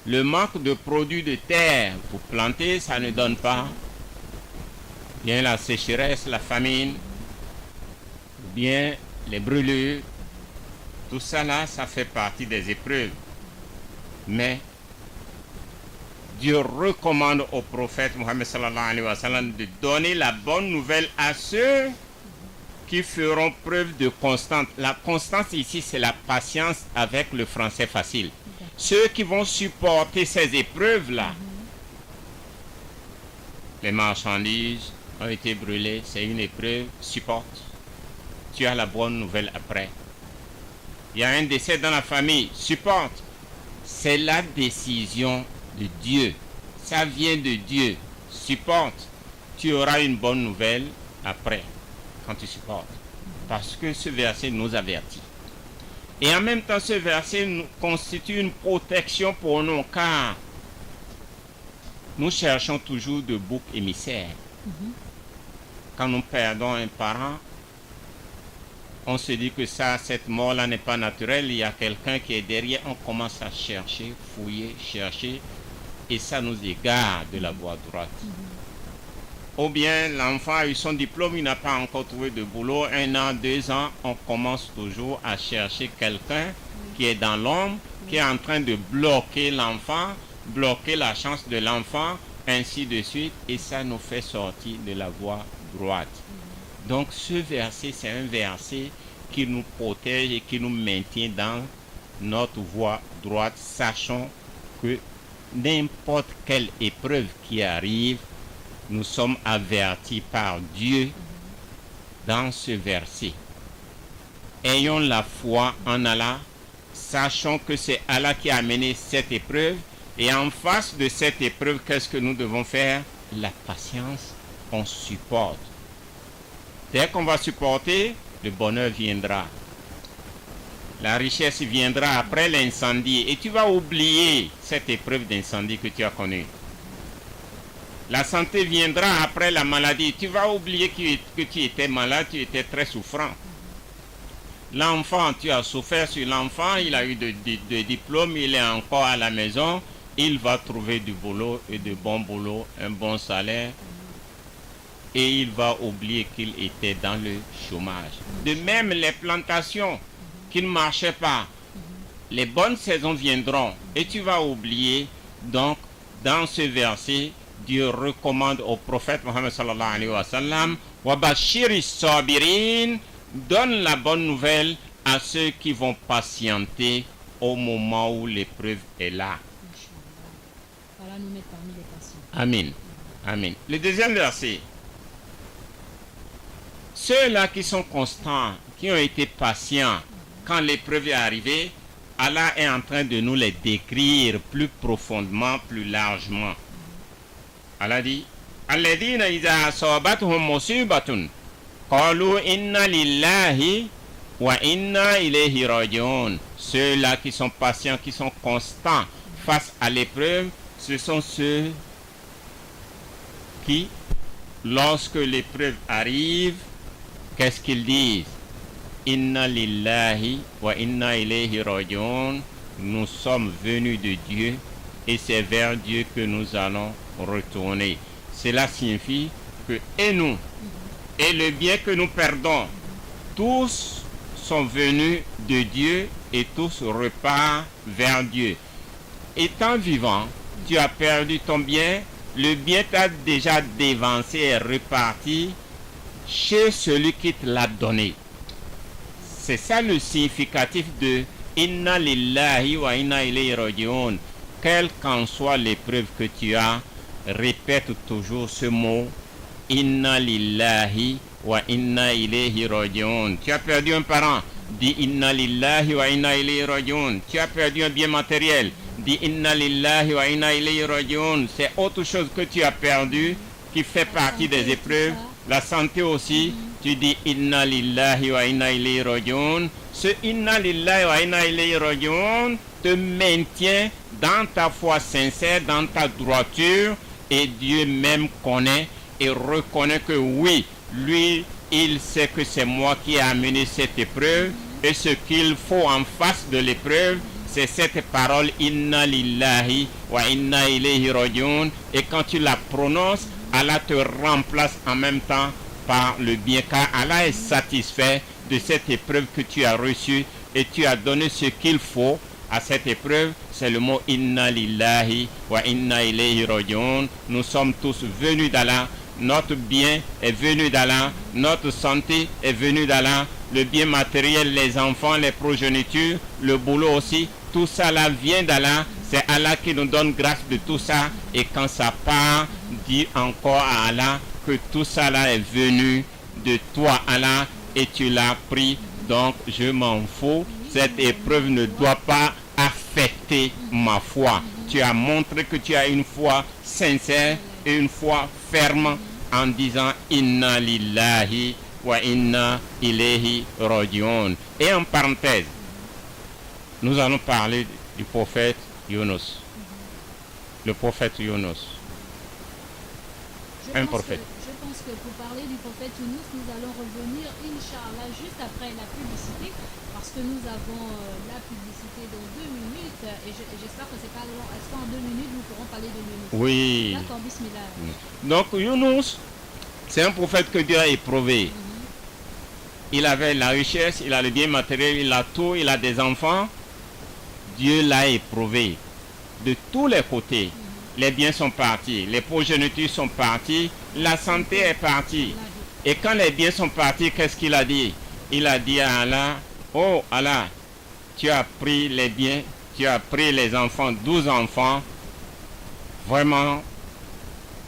Le manque de produits de terre, vous plantez, ça ne donne pas. Bien la sécheresse, la famine, bien les brûlures, tout ça là, ça fait partie des épreuves. Mais Dieu recommande au prophète Mohammed sallallahu alayhi wa sallam de donner la bonne nouvelle à ceux qui feront preuve de constance. La constance ici, c'est la patience avec le français facile. Ceux qui vont supporter ces épreuves-là. Les marchandises ont été brûlées, c'est une épreuve, supporte. Tu as la bonne nouvelle après. Il y a un décès dans la famille, supporte. C'est la décision de Dieu. Ça vient de Dieu. Supporte. Tu auras une bonne nouvelle après, quand tu supportes. Parce que ce verset nous avertit. Et en même temps, ce verset nous constitue une protection pour nous, car nous cherchons toujours de boucs émissaires. Quand nous perdons un parent, on se dit que ça, cette mort-là n'est pas naturelle, il y a quelqu'un qui est derrière, on commence à chercher, fouiller, chercher, et ça nous égare de la voie droite. Ou bien l'enfant a eu son diplôme, il n'a pas encore trouvé de boulot, 1 an, 2 ans, on commence toujours à chercher quelqu'un qui est dans l'ombre, qui est en train de bloquer l'enfant, bloquer la chance de l'enfant, ainsi de suite, et ça nous fait sortir de la voie droite. Donc ce verset, c'est un verset qui nous protège et qui nous maintient dans notre voie droite, sachant que n'importe quelle épreuve qui arrive, nous sommes avertis par Dieu dans ce verset. Ayons la foi en Allah, sachant que c'est Allah qui a amené cette épreuve, et en face de cette épreuve, qu'est-ce que nous devons faire? La patience, on supporte. Dès qu'on va supporter, le bonheur viendra. La richesse viendra après l'incendie, et tu vas oublier cette épreuve d'incendie que tu as connue. La santé viendra après la maladie. Tu vas oublier que tu étais malade, tu étais très souffrant. L'enfant, tu as souffert sur l'enfant, il a eu de diplôme, il est encore à la maison, il va trouver du boulot et de bon boulot, un bon salaire, et il va oublier qu'il était dans le chômage. De même, les plantations qui ne marchaient pas, les bonnes saisons viendront, et tu vas oublier. Donc, dans ce verset, Dieu recommande au prophète Mohammed sallallahu alayhi wa sallam, wa bashiri sabirin, donne la bonne nouvelle à ceux qui vont patienter au moment où l'épreuve est là. Voilà, nous mettre parmi les patients. Amen. Amen. Le deuxième verset. Ceux-là qui sont constants, qui ont été patients quand l'épreuve est arrivée, Allah est en train de nous les décrire plus profondément, plus largement. Allah dit, Alladhina idha asabatuhum musibatun qalu inna lillahi wa inna ilayhi rajiun. Ceux-là qui sont patients, qui sont constants face à l'épreuve, ce sont ceux qui, lorsque l'épreuve arrive, qu'est-ce qu'ils disent? Inna lillahi wa inna ilayhi rajiun. Nous sommes venus de Dieu et c'est vers Dieu que nous allons retourner. Cela signifie que et nous et le bien que nous perdons, tous sont venus de Dieu et tous repartent vers Dieu. Étant vivant, tu as perdu ton bien, le bien t'a déjà dévancé et reparti chez celui qui te l'a donné. C'est ça le significatif de Inna lillahi wa inna ilayhi rajiun. Quelle qu'en soit l'épreuve que tu as, répète toujours ce mot Inna lillahi wa inna ilayhi rajiun. Tu as perdu un parent, dis Inna lillahi wa inna ilayhi rajiun. Tu as perdu un bien matériel, dis Inna lillahi wa inna ilayhi rajiun. C'est autre chose que tu as perdu qui fait partie des épreuves. La santé aussi, tu dis Inna lillahi wa inna ilayhi rajiun. Ce Inna lillahi wa inna ilayhi rajiun te maintient dans ta foi sincère, dans ta droiture, et Dieu même connaît et reconnaît que oui, lui, il sait que c'est moi qui ai amené cette épreuve, et ce qu'il faut en face de l'épreuve, c'est cette parole Inna lillahi wa inna ilayhi rajiun, et quand tu la prononces, Allah te remplace en même temps par le bien, car Allah est satisfait de cette épreuve que tu as reçue et tu as donné ce qu'il faut à cette épreuve. C'est le mot Inna lillahi wa inna ilayhi rajiun. Nous sommes tous venus d'Allah, notre bien est venu d'Allah, notre santé est venue d'Allah, le bien matériel, les enfants, les progénitures, le boulot aussi, tout ça là vient d'Allah. C'est Allah qui nous donne grâce de tout ça. Et quand ça part, dis encore à Allah que tout ça là est venu de toi, Allah, et tu l'as pris. Donc je m'en fous. Cette épreuve ne doit pas affecter ma foi. Tu as montré que tu as une foi sincère et une foi ferme en disant Inna lillahi wa inna ilayhi rajiun. Et en parenthèse, nous allons parler du prophète Yunus. Le prophète Yunus. Un prophète. Je pense que pour parler du prophète Yunus, nous allons revenir, Inch'Allah, juste après la publicité, parce que nous avons la publicité dans 2 minutes, et j'espère que c'est pas long. Est-ce qu'en 2 minutes, nous pourrons parler de Yunus? Oui. D'accord, bismillah. Donc Yunus, c'est un prophète que Dieu a éprouvé. Il avait la richesse, il a le bien matériel, il a tout, il a des enfants. Dieu l'a éprouvé de tous les côtés. Les biens sont partis, les progénitures sont partis, la santé est partie. Et quand les biens sont partis, qu'est-ce qu'il a dit? Il a dit à Allah, oh Allah, tu as pris les biens, tu as pris les enfants, 12 enfants. Vraiment,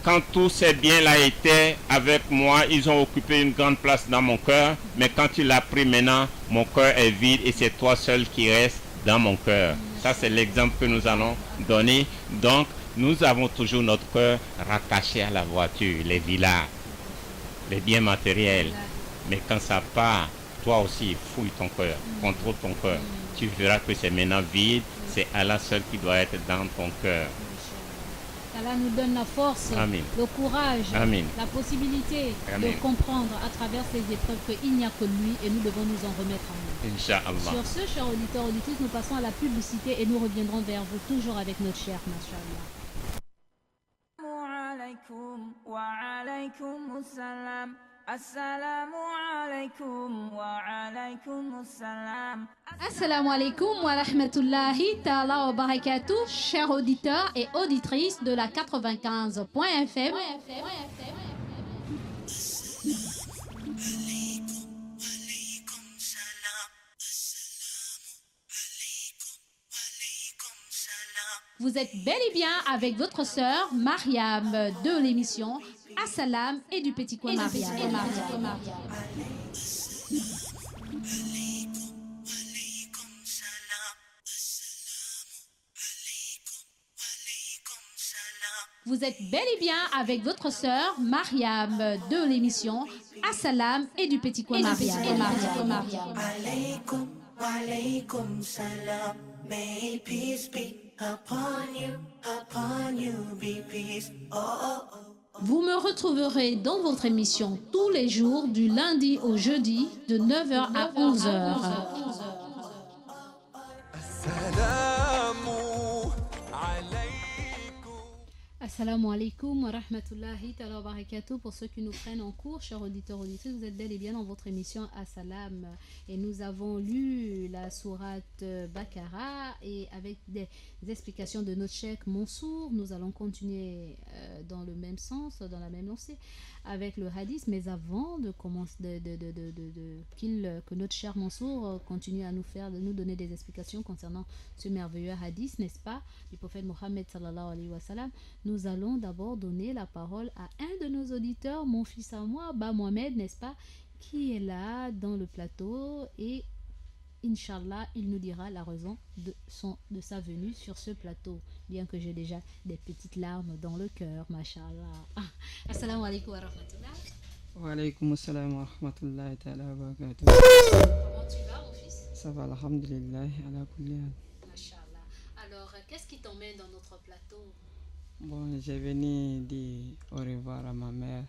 quand tous ces biens-là étaient avec moi, ils ont occupé une grande place dans mon cœur. Mais quand tu l'as pris maintenant, mon cœur est vide et c'est toi seul qui restes dans mon cœur. Ça, c'est l'exemple que nous allons donner. Donc, nous avons toujours notre cœur rattaché à la voiture, les villas, les biens matériels. Mais quand ça part, toi aussi, fouille ton cœur, contrôle ton cœur. Tu verras que c'est maintenant vide. C'est Allah seul qui doit être dans ton cœur. Allah nous donne la force, Amen. le courage, Amen. la possibilité Amen. de comprendre à travers ces épreuves qu'il n'y a que lui et nous devons nous en remettre en lui. Inch'Allah. Sur ce, chers auditeurs, auditrices, nous passons à la publicité et nous reviendrons vers vous toujours avec notre cher Masha'Allah. عليكم وعليكم السلام السلام عليكم وعليكم السلام Assalamu alaikum wa rahmatullahi ta'ala wa barakatuh, chers auditeurs et auditrices de la 95.fm. Salam. Vous êtes bel et bien avec votre sœur Mariam de l'émission Assalam et du Petit Coin Mariam. Vous êtes bel et bien avec votre sœur Mariam de l'émission Assalam et du Petit Coin Mariam. Alaykum, walaykum salam. May peace be upon you, be peace. Oh, oh, oh. Vous me retrouverez dans votre émission tous les jours du lundi au jeudi de 9h à 11h. Assalamu alaikum wa rahmatullahi ta'ala wa barakatuh. Pour ceux qui nous prennent en cours, chers auditeurs, auditrices, vous êtes bel et bien dans votre émission Assalam. Et nous avons lu la sourate Bakara et avec des explications de notre cheikh Mansour, nous allons continuer dans le même sens, dans la même lancée avec le hadith. Mais avant de commencer, que notre cher Mansour continue à nous donner des explications concernant ce merveilleux hadith, n'est-ce pas, du prophète Mohammed sallallahu alayhi wa sallam, nous allons d'abord donner la parole à un de nos auditeurs, mon fils à moi, Ba Mohamed, n'est-ce pas, qui est là dans le plateau et Inch'Allah, il nous dira la raison de sa venue sur ce plateau, bien que j'ai déjà des petites larmes dans le cœur, mashallah. Assalamu alaikum wa rahmatullah. Wa alaykum assalam wa rahmatullahi ta'ala wa barakatuh. Comment tu vas, mon fils? Ça va, alhamdulillah, ala kulli hal. Mashallah. Alors, qu'est-ce qui t'emmène dans notre plateau? Bon, j'ai venu dire au revoir à ma mère.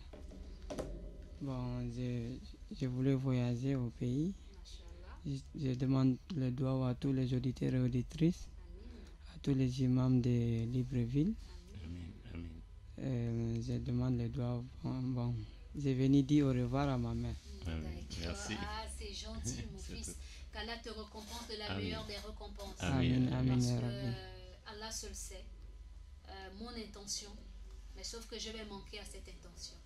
Bon, je voulais voyager au pays. Je demande le doigt à tous les auditeurs et auditrices, à tous les imams de Libreville. Je demande le doigt. Bon, j'ai venu dire au revoir à ma mère. Merci. Ah, c'est gentil, mon fils. Qu'Allah te récompense de la meilleure des récompenses. Amen, amen, Parce ya que Rabbi. Allah seul sait mon intention, mais sauf que je vais manquer à cette intention.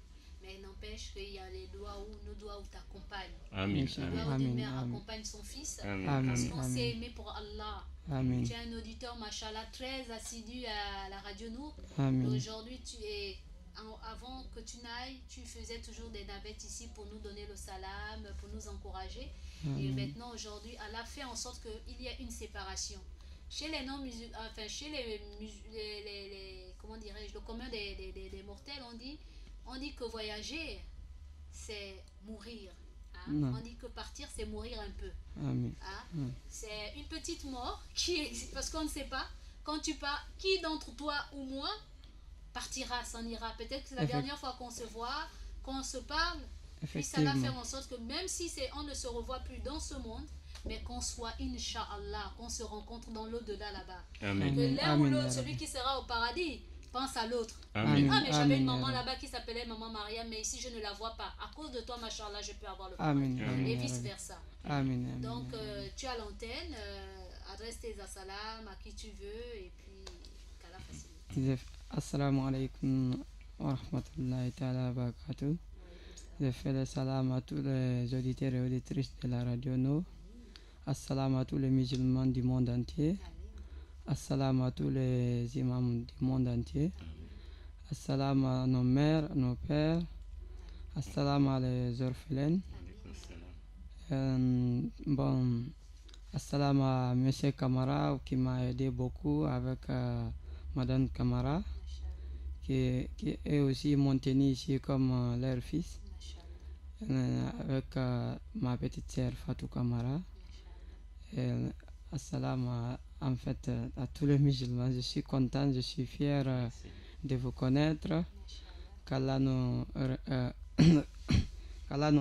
Mais n'empêche qu'il y a nos doigts où t'accompagnent. Amen. Le doigt où Amen, une mère amen. accompagne son fils. Amen. Parce Amen, qu'on s'est amen, aimé pour Allah. amen, Tu es un auditeur, machallah, très assidu à la radio Nour. amen, Aujourd'hui, avant que tu n'ailles, tu faisais toujours des navettes ici pour nous donner le salam, pour nous encourager. Et amen, maintenant, aujourd'hui, Allah fait en sorte qu'il y ait une séparation. Chez les non-musulmans, enfin, chez comment dirais-je, le commun des mortels, on dit que voyager, c'est mourir. Hein? Non. On dit que partir, c'est mourir un peu. amen. Hein? Mm. C'est une petite mort parce qu'on ne sait pas quand tu pars, qui d'entre toi ou moi partira, s'en ira. Peut-être que c'est la dernière fois qu'on se voit, qu'on se parle. Puis ça va faire en sorte que même si on ne se revoit plus dans ce monde, mais qu'on soit, Inch'Allah, qu'on se rencontre dans l'au-delà là-bas. Amen. Que l'un ou Amen, l'autre, ya celui Rabbi. qui sera au paradis, pense à l'autre. Amen. Ah, mais j'avais Amen, une ya maman Rabbi. là-bas qui s'appelait Maman Mariam, mais ici je ne la vois pas. À cause de toi, machallah, je peux avoir le Amen, paradis. amen, Et ya Rabbi. vice-versa. Amen, amen, Donc, ya Rabbi. tu as l'antenne, adresse tes assalam à qui tu veux, et puis qu'Allah facilite. Assalamu alaikum wa rahmatullahi ta'ala wa barakatuh. Je fais le salam à tous les auditeurs et auditrices de la radio No. Assalamu à tous les musulmans du monde entier. Assalamu à tous les imams du monde entier. Assalamu à nos mères, nos pères. Assalamu à les orphelins. Bon, assalamu à M. Kamara qui m'a aidé beaucoup avec Madame Kamara qui est aussi maintenu ici comme leur fils avec ma petite sœur Fatou Kamara. Assalamu en fait à tous les musulmans. Je suis content, je suis fier de vous connaître. Qu'Allah nous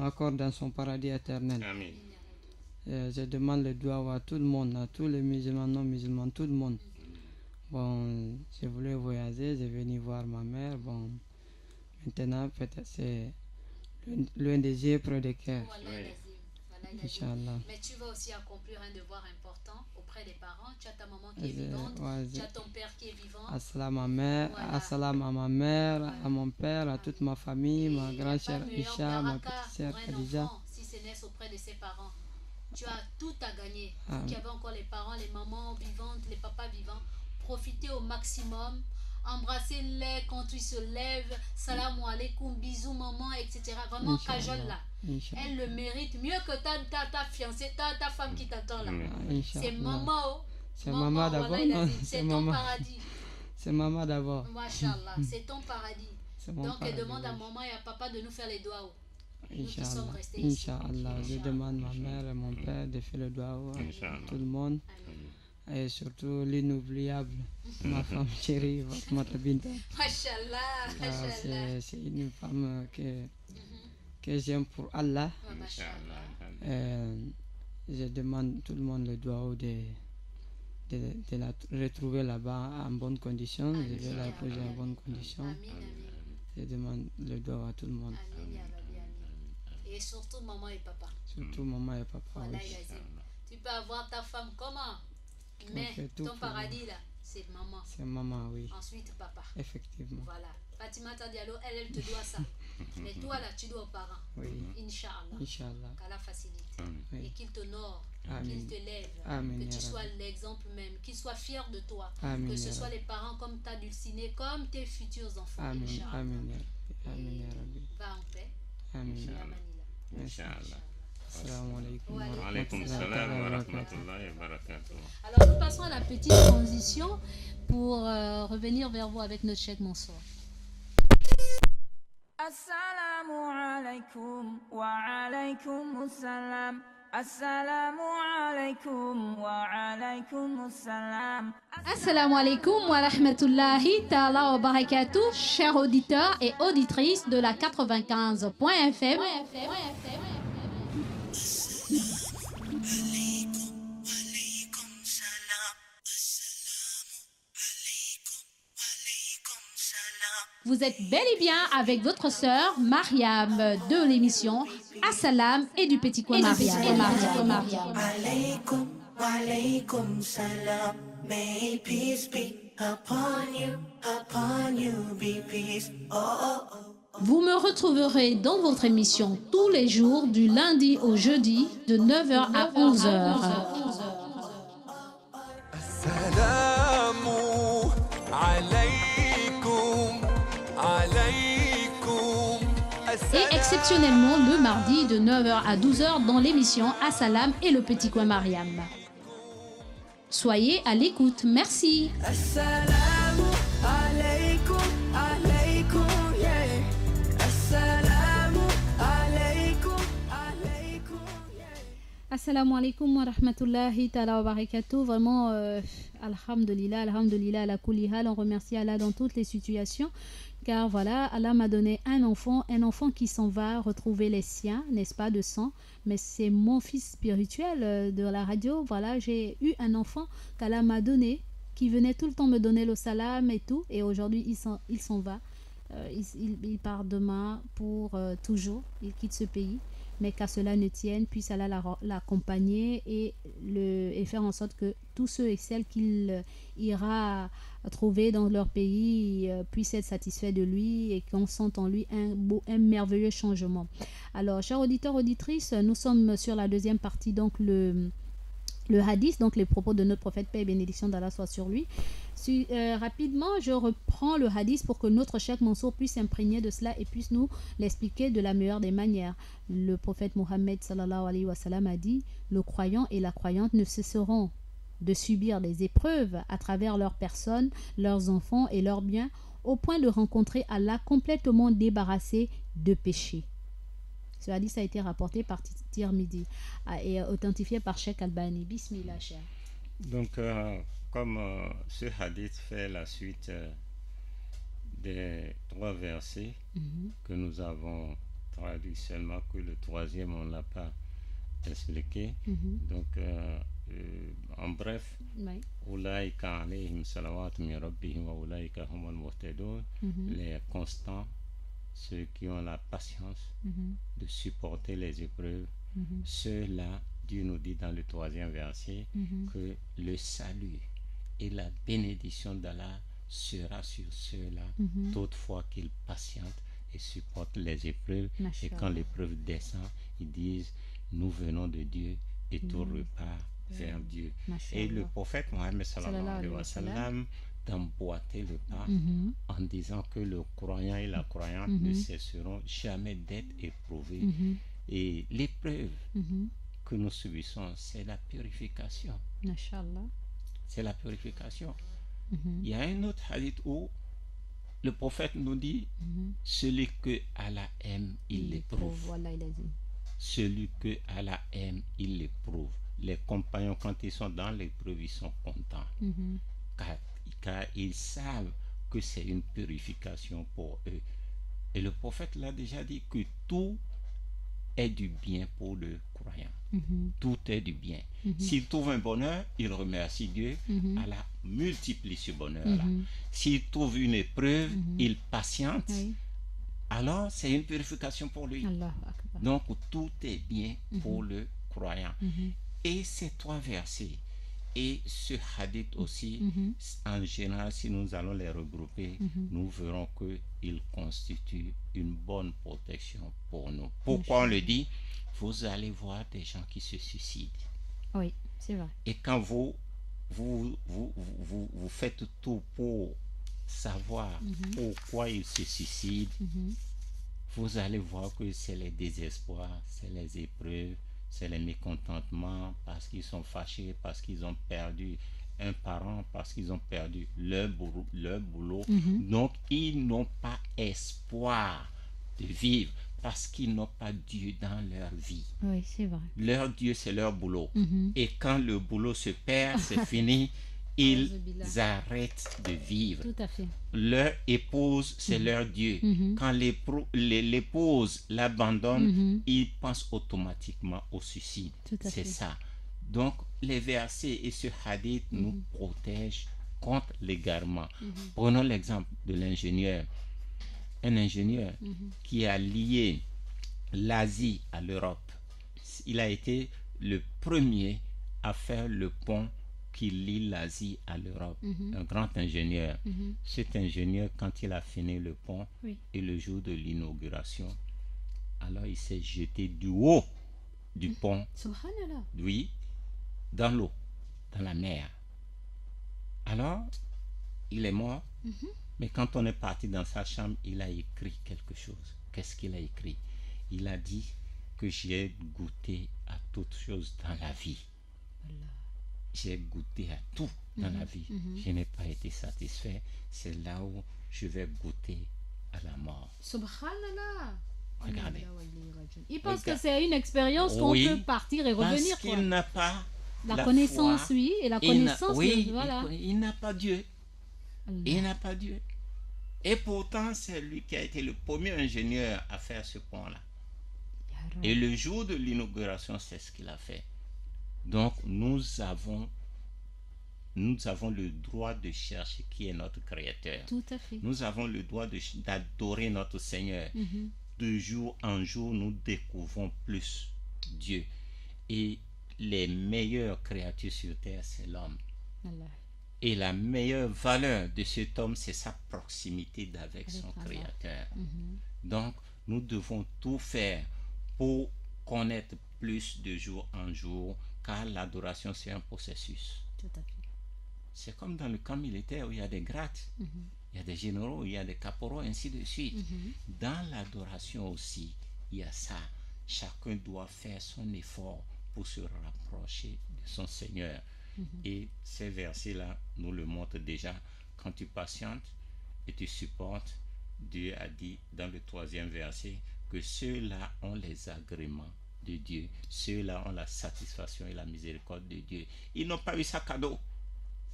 accorde dans son paradis éternel. Amen. Je demande le doigt à tout le monde, à tous les musulmans, non musulmans, tout le monde. Bon, je voulais voyager, je venu voir ma mère. Bon, maintenant, peut-être c'est l'un des yeux près du cœur. Voilà, Oui. lazim. Voilà, lazim. Inch'Allah. Mais tu vas aussi accomplir un devoir important auprès des parents. Tu as ta maman qui est Je- vivante, ouais, tu je- as ton père qui est vivant. Assalam à ma mère, Voilà. assalam à ma mère, Voilà. à mon père, à toute ma famille, Et ma il y a grande pas sœur meilleur Isha, ma baraka petite sœur pour un Khadija. enfant si c'est naître auprès de ses parents. Tu as tout à gagner. Vous Ah. qui avez encore les parents, les mamans vivantes, les papas vivants, profitez au maximum. Embrassez-les quand ils se lèvent. Salam alaikum, bisous maman, etc. Vraiment, cajole là. Elle le mérite mieux que ta fiancée, ta femme qui t'attend là. C'est maman. Oh. C'est maman d'abord. Voilà, c'est ton paradis. C'est maman d'abord. Machallah, c'est ton paradis. Donc, paradis, demande à maman et à papa de nous faire les doigts. Nous qui sommes Inch'Allah. restés ici. Inch'Allah. Je demande à ma mère et mon père de faire le doigt à tout le monde. Et surtout l'inoubliable, ma femme chérie, votre Binta. Machallah. C'est une femme que j'aime pour Allah. Je demande tout le monde le doigt de la retrouver là-bas en bonne condition. Je vais la poser en bonne condition. Je demande le doigt à tout le monde. Et surtout maman et papa. Surtout maman et papa. Voilà, Oui. tu peux avoir ta femme comment? Mais ton paradis là, c'est maman. C'est maman, oui. Ensuite papa. Effectivement. Voilà. Fatima Diallo, elle te doit ça. Mais toi là, tu dois aux parents. Oui. Inch'Allah. Inch'Allah. Qu'Allah facilite. Oui. Et qu'il t'honore. Amen. Qu'il te lève. Amen, Que tu ya sois Rabbi. l'exemple même. Qu'ils soient fiers de toi. Amen, Que ce ya soit Rabbi. les parents comme ta dulcinée, comme tes futurs enfants. Amen. Inch'Allah. Amen, ya Rabbi. Amen, ya Rabbi. Va en paix. Amen. Ya Manila. Inch'Allah. Assalamu alaikum. Wa Alaykoum salam wa rahmatullahi wa barakatuh. Alors nous passons à la petite transition pour revenir vers vous avec notre Cheikh Mansour. Assalamu alaikum wa alaikum assalam. Assalamu alaikum wa alaikum assalam. Assalamu alaikum wa rahmatullahi ta'ala wa barakatuh, chers auditeurs et auditrices de la 95.fm. Vous êtes bel et bien avec votre sœur Mariam de l'émission Assalam et du Petit Coin Mariam. Alaikum, walaikum salam. May peace be upon you be peace. Oh, oh, oh. Vous me retrouverez dans votre émission tous les jours du lundi au jeudi de 9h à 11h. Assalamu alaikum, alaikum. Et exceptionnellement le mardi de 9h à 12h dans l'émission Assalam et le Petit Coin Mariam. Soyez à l'écoute. Merci. Assalamu alaikum, alaikum, yeah. Assalamu alaikum, alaikum, yeah. Assalamu alaikum wa rahmatullahi ta'ala wa barakatuh. Vraiment, alhamdulillah, ala kulli hal. On remercie Allah dans toutes les situations. Car voilà, Allah m'a donné un enfant qui s'en va retrouver les siens, n'est-ce pas, de sang. Mais c'est mon fils spirituel de la radio. Voilà, j'ai eu un enfant qu'Allah m'a donné, qui venait tout le temps me donner le salam et tout. Et aujourd'hui, il s'en va. Il part demain pour toujours. Il quitte ce pays. Mais qu'à cela ne tienne, puisse Allah l'accompagner et faire en sorte que tous ceux et celles qu'il ira trouver dans leur pays puissent être satisfaits de lui et qu'on sente en lui un merveilleux changement. Alors, chers auditeurs, auditrices, nous sommes sur la deuxième partie, donc le hadith, donc les propos de notre prophète, paix et bénédiction d'Allah soit sur lui. Rapidement, je reprends le hadith pour que notre Cheikh Mansour puisse s'imprégner de cela et puisse nous l'expliquer de la meilleure des manières. Le prophète Mohammed sallallahu alayhi wa sallam a dit: le croyant et la croyante ne cesseront de subir des épreuves à travers leur personne, leurs enfants et leurs biens, au point de rencontrer Allah complètement débarrassé de péché. Ce hadith a été rapporté par Tirmidhi et authentifié par Cheikh Albani. Bismillah, cher. Donc, comme ce hadith fait la suite des 3 versets que nous avons traduits seulement, que le troisième on ne l'a pas expliqué. Donc, en bref, Oui. Ulaïka alayhim salawat min rabbihim wa ulaïka humul muhtadun, les constants, ceux qui ont la patience de supporter les épreuves, ceux-là, Dieu nous dit dans le 3e verset que le salut et la bénédiction d'Allah sera sur ceux-là toutefois qu'ils patientent et supportent les épreuves. Et quand l'épreuve descend, ils disent: nous venons de Dieu et tout repart vers Dieu. Et Masha'Allah. le prophète Mohammed sallallahu Sallallahu alayhi wa alayhi wa sallam. sallam d'emboîter le pas Mhm, en disant que le croyant et la croyante ne cesseront jamais d'être éprouvés. mhm, Et l'épreuve mhm. que nous subissons, c'est la purification. Masha'Allah. C'est la purification. Mhm, Il y a un autre hadith où le prophète nous dit, mhm. celui que Allah aime, il l'éprouve. Voilà, il a dit. Celui que Allah aime, il l'éprouve. Les compagnons, quand ils sont dans l'épreuve, ils sont contents. Mhm, Car ils savent que c'est une purification pour eux. Et le prophète l'a déjà dit que tout est du bien pour le croyant. mhm, Tout est du bien. S'il trouve un bonheur, il remercie Dieu. mhm. Allah multiplie ce bonheur-là. Mhm. S'il trouve une épreuve, il patiente. Oui. Alors, c'est une purification pour lui. Allahu Akbar. Donc, tout est bien pour le croyant. Mhm, Et ces trois versets et ce hadith aussi, mhm. en général, si nous allons les regrouper, nous verrons qu'ils constituent une bonne protection pour nous. Pourquoi on le dit? Vous allez voir des gens qui se suicident. Oui, c'est vrai. Et quand vous faites tout pour savoir pourquoi ils se suicident, Mhm, vous allez voir que c'est les désespoirs, c'est les épreuves, c'est les mécontentements, parce qu'ils sont fâchés, parce qu'ils ont perdu un parent, parce qu'ils ont perdu leur boulot. Donc, ils n'ont pas espoir de vivre, parce qu'ils n'ont pas Dieu dans leur vie. Oui, c'est vrai. Leur Dieu, c'est leur boulot. Mhm. Et quand le boulot se perd, c'est fini, ils Auzubillah. arrêtent de vivre. Tout à fait. Leur épouse, c'est leur Dieu. Mhm. Quand l'épouse l'abandonne, Mhm. ils pensent automatiquement au suicide. Tout à C'est fait. ça. Donc, les versets et ce hadith nous protègent contre l'égarement. Prenons l'exemple de l'ingénieur. Un ingénieur qui a lié l'Asie à l'Europe. Il a été le premier à faire le pont qui lie l'Asie à l'Europe. Un grand ingénieur. Cet ingénieur, quand il a fini le pont, Oui. et le jour de l'inauguration, alors il s'est jeté du haut du pont, Subhanallah. oui, dans l'eau, dans la mer. Alors, il est mort, mais quand on est parti dans sa chambre, il a écrit quelque chose. Qu'est-ce qu'il a écrit? Il a dit que j'ai goûté à toutes choses dans la vie. J'ai goûté à tout dans la vie. Je n'ai pas été satisfait. C'est là où je vais goûter à la mort. Subhanallah. Regardez. Il pense Regarde. que c'est une expérience qu'on Oui, peut partir et revenir. Parce Quoi. qu'il n'a pas La connaissance, foi. oui, et la Il n'a- connaissance, oui, voilà. il n'a pas Dieu. Allah. Il n'a pas Dieu. Et pourtant, c'est lui qui a été le premier ingénieur à faire ce pont-là. Ya Rab. Et le jour de l'inauguration, c'est ce qu'il a fait. Donc, nous avons le droit de chercher qui est notre Créateur. Tout à fait. Nous avons le droit d'adorer notre Seigneur. Mhm. De jour en jour, nous découvrons plus Dieu. Et les meilleures créatures sur terre, c'est l'homme. Allah. Et la meilleure valeur de cet homme, c'est sa proximité avec son Allah. Créateur. Mhm. Donc, nous devons tout faire pour connaître plus de jour en jour, car l'adoration, c'est un processus. Tout à fait. C'est comme dans le camp militaire où il y a des grades, il y a des généraux, il y a des caporaux, ainsi de suite. Dans l'adoration aussi, il y a ça. Chacun doit faire son effort pour se rapprocher de son Seigneur. Et ces versets-là nous le montrent déjà. Quand tu patientes et tu supportes, Dieu a dit dans le 3e verset que ceux-là ont les agréments de Dieu. Ceux-là ont la satisfaction et la miséricorde de Dieu. Ils n'ont pas eu ça cadeau.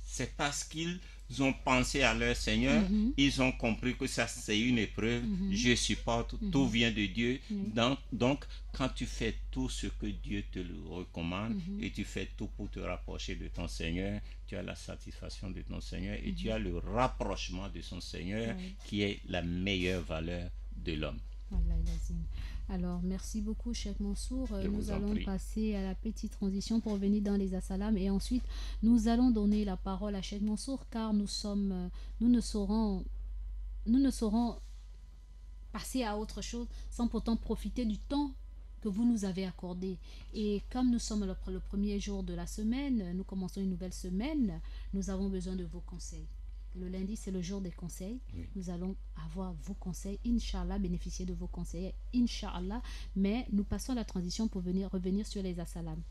C'est parce qu'ils ont pensé à leur Seigneur, ils ont compris que ça c'est une épreuve, je supporte, tout vient de Dieu. Donc, quand tu fais tout ce que Dieu te le recommande et tu fais tout pour te rapprocher de ton Seigneur, tu as la satisfaction de ton Seigneur et tu as le rapprochement de son Seigneur qui est la meilleure valeur de l'homme. Allah est lazim. Alors, merci beaucoup, Cheikh Mansour. Je Nous vous en allons prie. passer à la petite transition pour venir dans les assalams et ensuite nous allons donner la parole à Cheikh Mansour car nous ne saurons passer à autre chose sans pourtant profiter du temps que vous nous avez accordé. Et comme nous sommes le premier jour de la semaine, nous commençons une nouvelle semaine, nous avons besoin de vos conseils. Le lundi, c'est le jour des conseils. Oui. Nous allons avoir vos conseils, Inch'Allah, bénéficier de vos conseils, Inch'Allah. Mais nous passons à la transition pour revenir sur les assalams.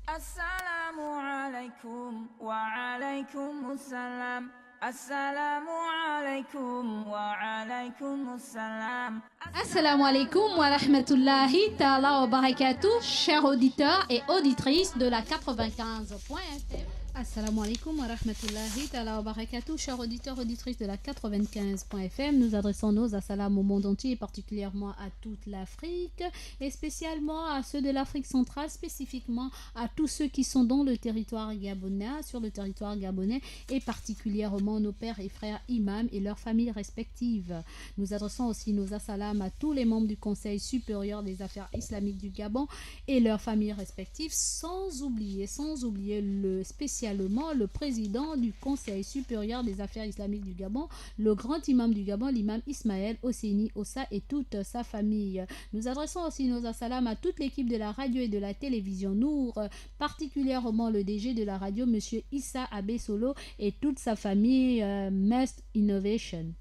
Assalamu alaikum wa alaikum assalam. Assalamu alaikum wa alaikum assalam. Assalamu alaikum wa rahmatullahi ta'ala wa barakatuh, chers auditeurs et auditrices de la 95.fm. Assalamu alaikum wa rahmatullahi ta'ala wa barakatuh, chers auditeurs et auditrices de la 95.fm. Nous adressons nos assalams au monde entier, particulièrement à toute l'Afrique et spécialement à ceux de l'Afrique centrale, spécifiquement à tous ceux qui sont dans le territoire gabonais, sur le territoire gabonais et particulièrement nos pères et frères imams et leurs familles respectives. Nous adressons aussi nos assalams à tous les membres du Conseil supérieur des affaires islamiques du Gabon et leurs familles respectives, sans oublier spécialement le président du Conseil supérieur des affaires islamiques du Gabon, le grand imam du Gabon, l'imam Ismaël Oseni Ossa et toute sa famille. Nous adressons aussi nos assalams à toute l'équipe de la radio et de la télévision Nour, particulièrement le DG de la radio, monsieur Issa Abe Solo et toute sa famille Must Innovation.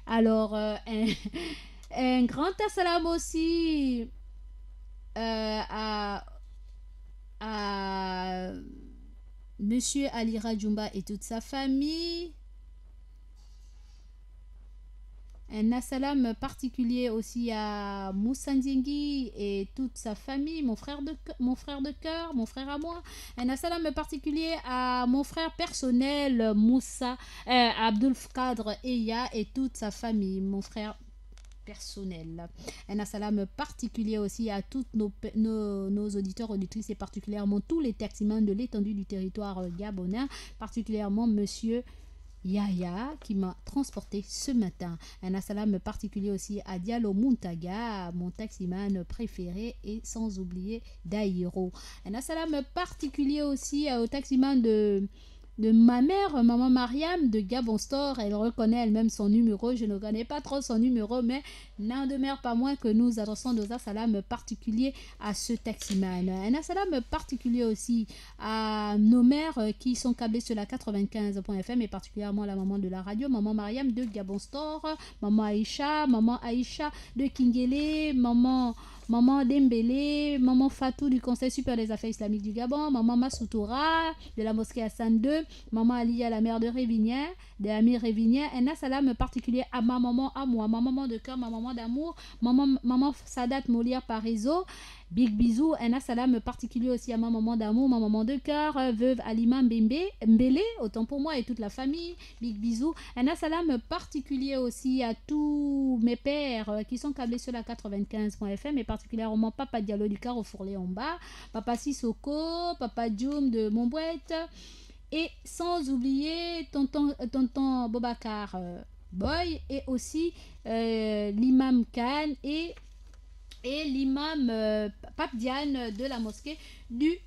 Alors, un grand assalam aussi à monsieur Ali Rajumba et toute sa famille. Un assalam particulier aussi à Moussa Ndiengui et toute sa famille, mon frère de cœur, mon frère à moi. Un assalam particulier à mon frère personnel Moussa Abdul Kadr Eya et toute sa famille, mon frère personnel. Un assalam particulier aussi à tous nos auditeurs, auditrices et particulièrement tous les taximans de l'étendue du territoire gabonais, particulièrement monsieur Yaya qui m'a transporté ce matin. Un assalam particulier aussi à Diallo Muntaga, mon taximan préféré, et sans oublier Daïro. Un assalam particulier aussi au taximan de ma mère, maman Mariam de Gabon Store. Elle reconnaît elle-même son numéro. Je ne connais pas trop son numéro, mais n'en demeure pas moins que nous adressons nos assalams particuliers à ce taximan. Un assalam particulier aussi à nos mères qui sont câblées sur la 95.fm et particulièrement la maman de la radio, maman Mariam de Gabon Store, maman Aïcha de Kingele, maman Dembélé, maman Fatou du Conseil supérieur des affaires islamiques du Gabon, maman Massoutoura de la mosquée Hassan II, maman Alia, la mère de Révignan, de Amir Révignan. Un assalam particulier à ma maman, à moi, ma maman de cœur, ma maman d'amour, maman Sadat Molière Parizo. Big bisous. Un assalam particulier aussi à ma maman d'amour, ma maman de cœur, veuve Alima Mbélé, autant pour moi et toute la famille. Big bisous. Un assalam particulier aussi à tous mes pères qui sont câblés sur la 95.fm et particulièrement Papa Diallo du Carrefour Léon-Bas, Papa Sissoko, Papa Djoum de Montbouette et sans oublier tonton Bobakar Boy et aussi l'imam Khan et l'imam Pape Diane de la mosquée du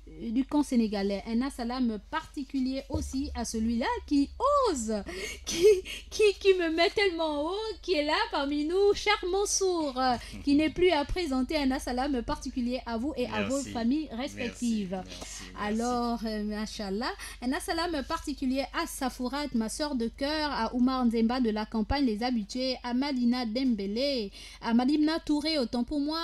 camp sénégalais. Un assalam particulier aussi à celui-là qui ose, qui me met tellement haut, qui est là parmi nous, cher Mansour, qui n'est plus à présenter. Un assalam particulier à vous et à vos familles respectives. Merci. Alors, machallah, un assalam particulier à Safourat, ma soeur de cœur, à Oumar Nzemba de la campagne Les Habitués, à Madina Dembélé, à Madimna Touré, autant pour moi,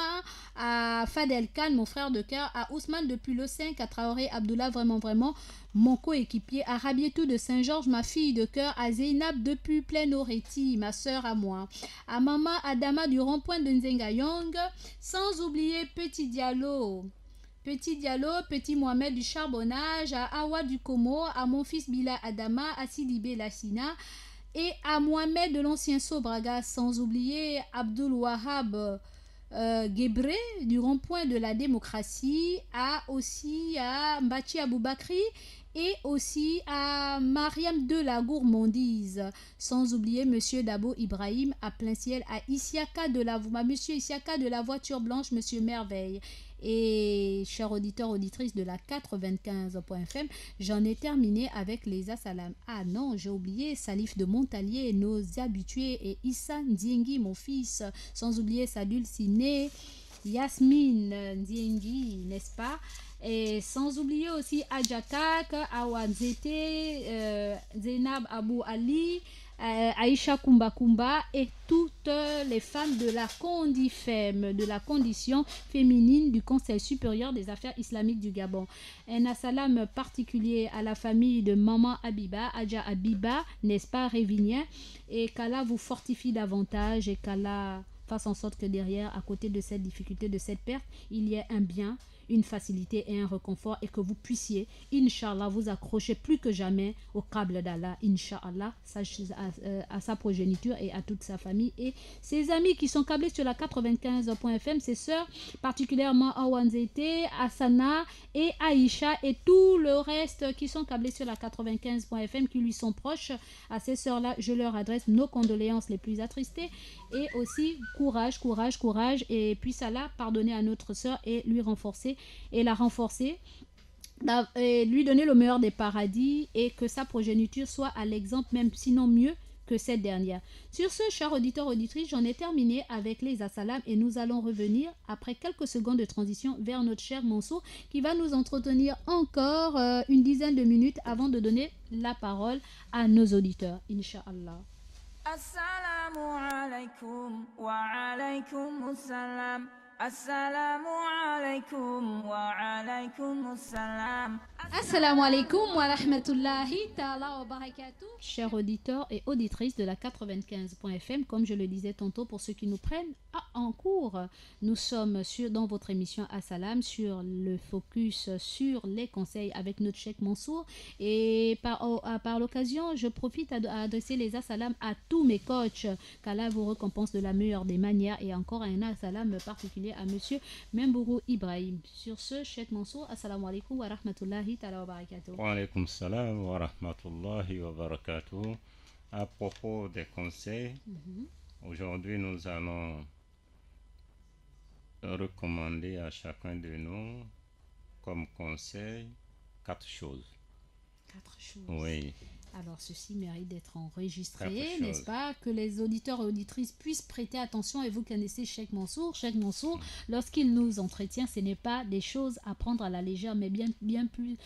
à Fadel Khan, mon frère de cœur, à Ousmane depuis le 5, à Traoré Abdullah, vraiment, mon coéquipier, à Rabietou de Saint-Georges, ma fille de cœur, à Zeynab depuis Plein Oretti, ma soeur à moi, à Maman Adama du rond-point de Nzengayong, sans oublier Petit Diallo, Petit Mohamed du Charbonnage, à Awa du Como, à mon fils Bila Adama, à Sidibé Lassina, et à Mohamed de l'ancien Sobraga, sans oublier Abdul Wahab Gebré du rond-point de la démocratie, aussi à Mbachi Aboubakri et aussi à Mariam de la gourmandise, sans oublier Monsieur Dabo Ibrahim à plein ciel, à Monsieur Isiaka de la voiture blanche, Monsieur Merveille. Et chers auditeurs, auditrices de la 95.fm, j'en ai terminé avec les assalams. Ah non, j'ai oublié Salif de Montalier, nos habitués, et Issa Ndiengui, mon fils, sans oublier Sadul Siné, Yasmine Ndiengi, n'est-ce pas? Et sans oublier aussi Adjakak, Awanzete, Zainab Abou Ali, Aïcha Kumba Kumba et toutes les femmes de la Condifem, de la condition féminine du Conseil supérieur des affaires islamiques du Gabon. Un salam particulier à la famille de Maman Abiba, Adja Abiba, n'est-ce pas, Révinien, et qu'Allah vous fortifie davantage et qu'Allah fasse en sorte que derrière, à côté de cette difficulté, de cette perte, il y ait un bien, une facilité et un réconfort et que vous puissiez, Inch'Allah, vous accrocher plus que jamais au câble d'Allah, Inch'Allah, à sa progéniture et à toute sa famille et ses amis qui sont câblés sur la 95.fm, ses sœurs, particulièrement Awanzete, Asana et Aïcha et tout le reste qui sont câblés sur la 95.fm, qui lui sont proches. À ces sœurs-là, je leur adresse nos condoléances les plus attristées et aussi courage, courage, courage et puisse Allah pardonner à notre sœur et lui renforcer et la renforcer, et lui donner le meilleur des paradis et que sa progéniture soit à l'exemple, même sinon mieux que cette dernière. Sur ce, chers auditeurs, auditrices, j'en ai terminé avec les assalam et nous allons revenir après quelques secondes de transition vers notre cher Mansour qui va nous entretenir encore une dizaine de minutes avant de donner la parole à nos auditeurs, Inch'Allah. Assalamu alaikum wa alaikum assalam. Assalamu alaikum wa alaikum assalam. Assalamu alaikum wa rahmatullahi ta'ala wa barakatuh. Chers auditeurs et auditrices de la 95.fm, comme je le disais tantôt pour ceux qui nous prennent en cours, nous sommes dans votre émission Assalam sur le focus sur les conseils avec notre Cheikh Mansour et par l'occasion, je profite à adresser les Assalam à tous mes coachs, qu'Allah vous récompense de la meilleure des manières et encore un Assalam particulier à monsieur Membourou Ibrahim. Sur ce, Cheikh Mansour, Assalamu alaikum wa rahmatullahi ta'ala wa barakatuh. Wa alaikum salam wa rahmatullahi wa barakatuh. À propos des conseils, aujourd'hui nous allons recommander à chacun de nous comme conseil 4 choses. 4 choses. Oui. Alors, ceci mérite d'être enregistré, 4 n'est-ce choses. pas? Que les auditeurs et auditrices puissent prêter attention. Et vous connaissez Cheikh Mansour. Cheikh Mansour, lorsqu'il nous entretient, ce n'est pas des choses à prendre à la légère, mais bien plus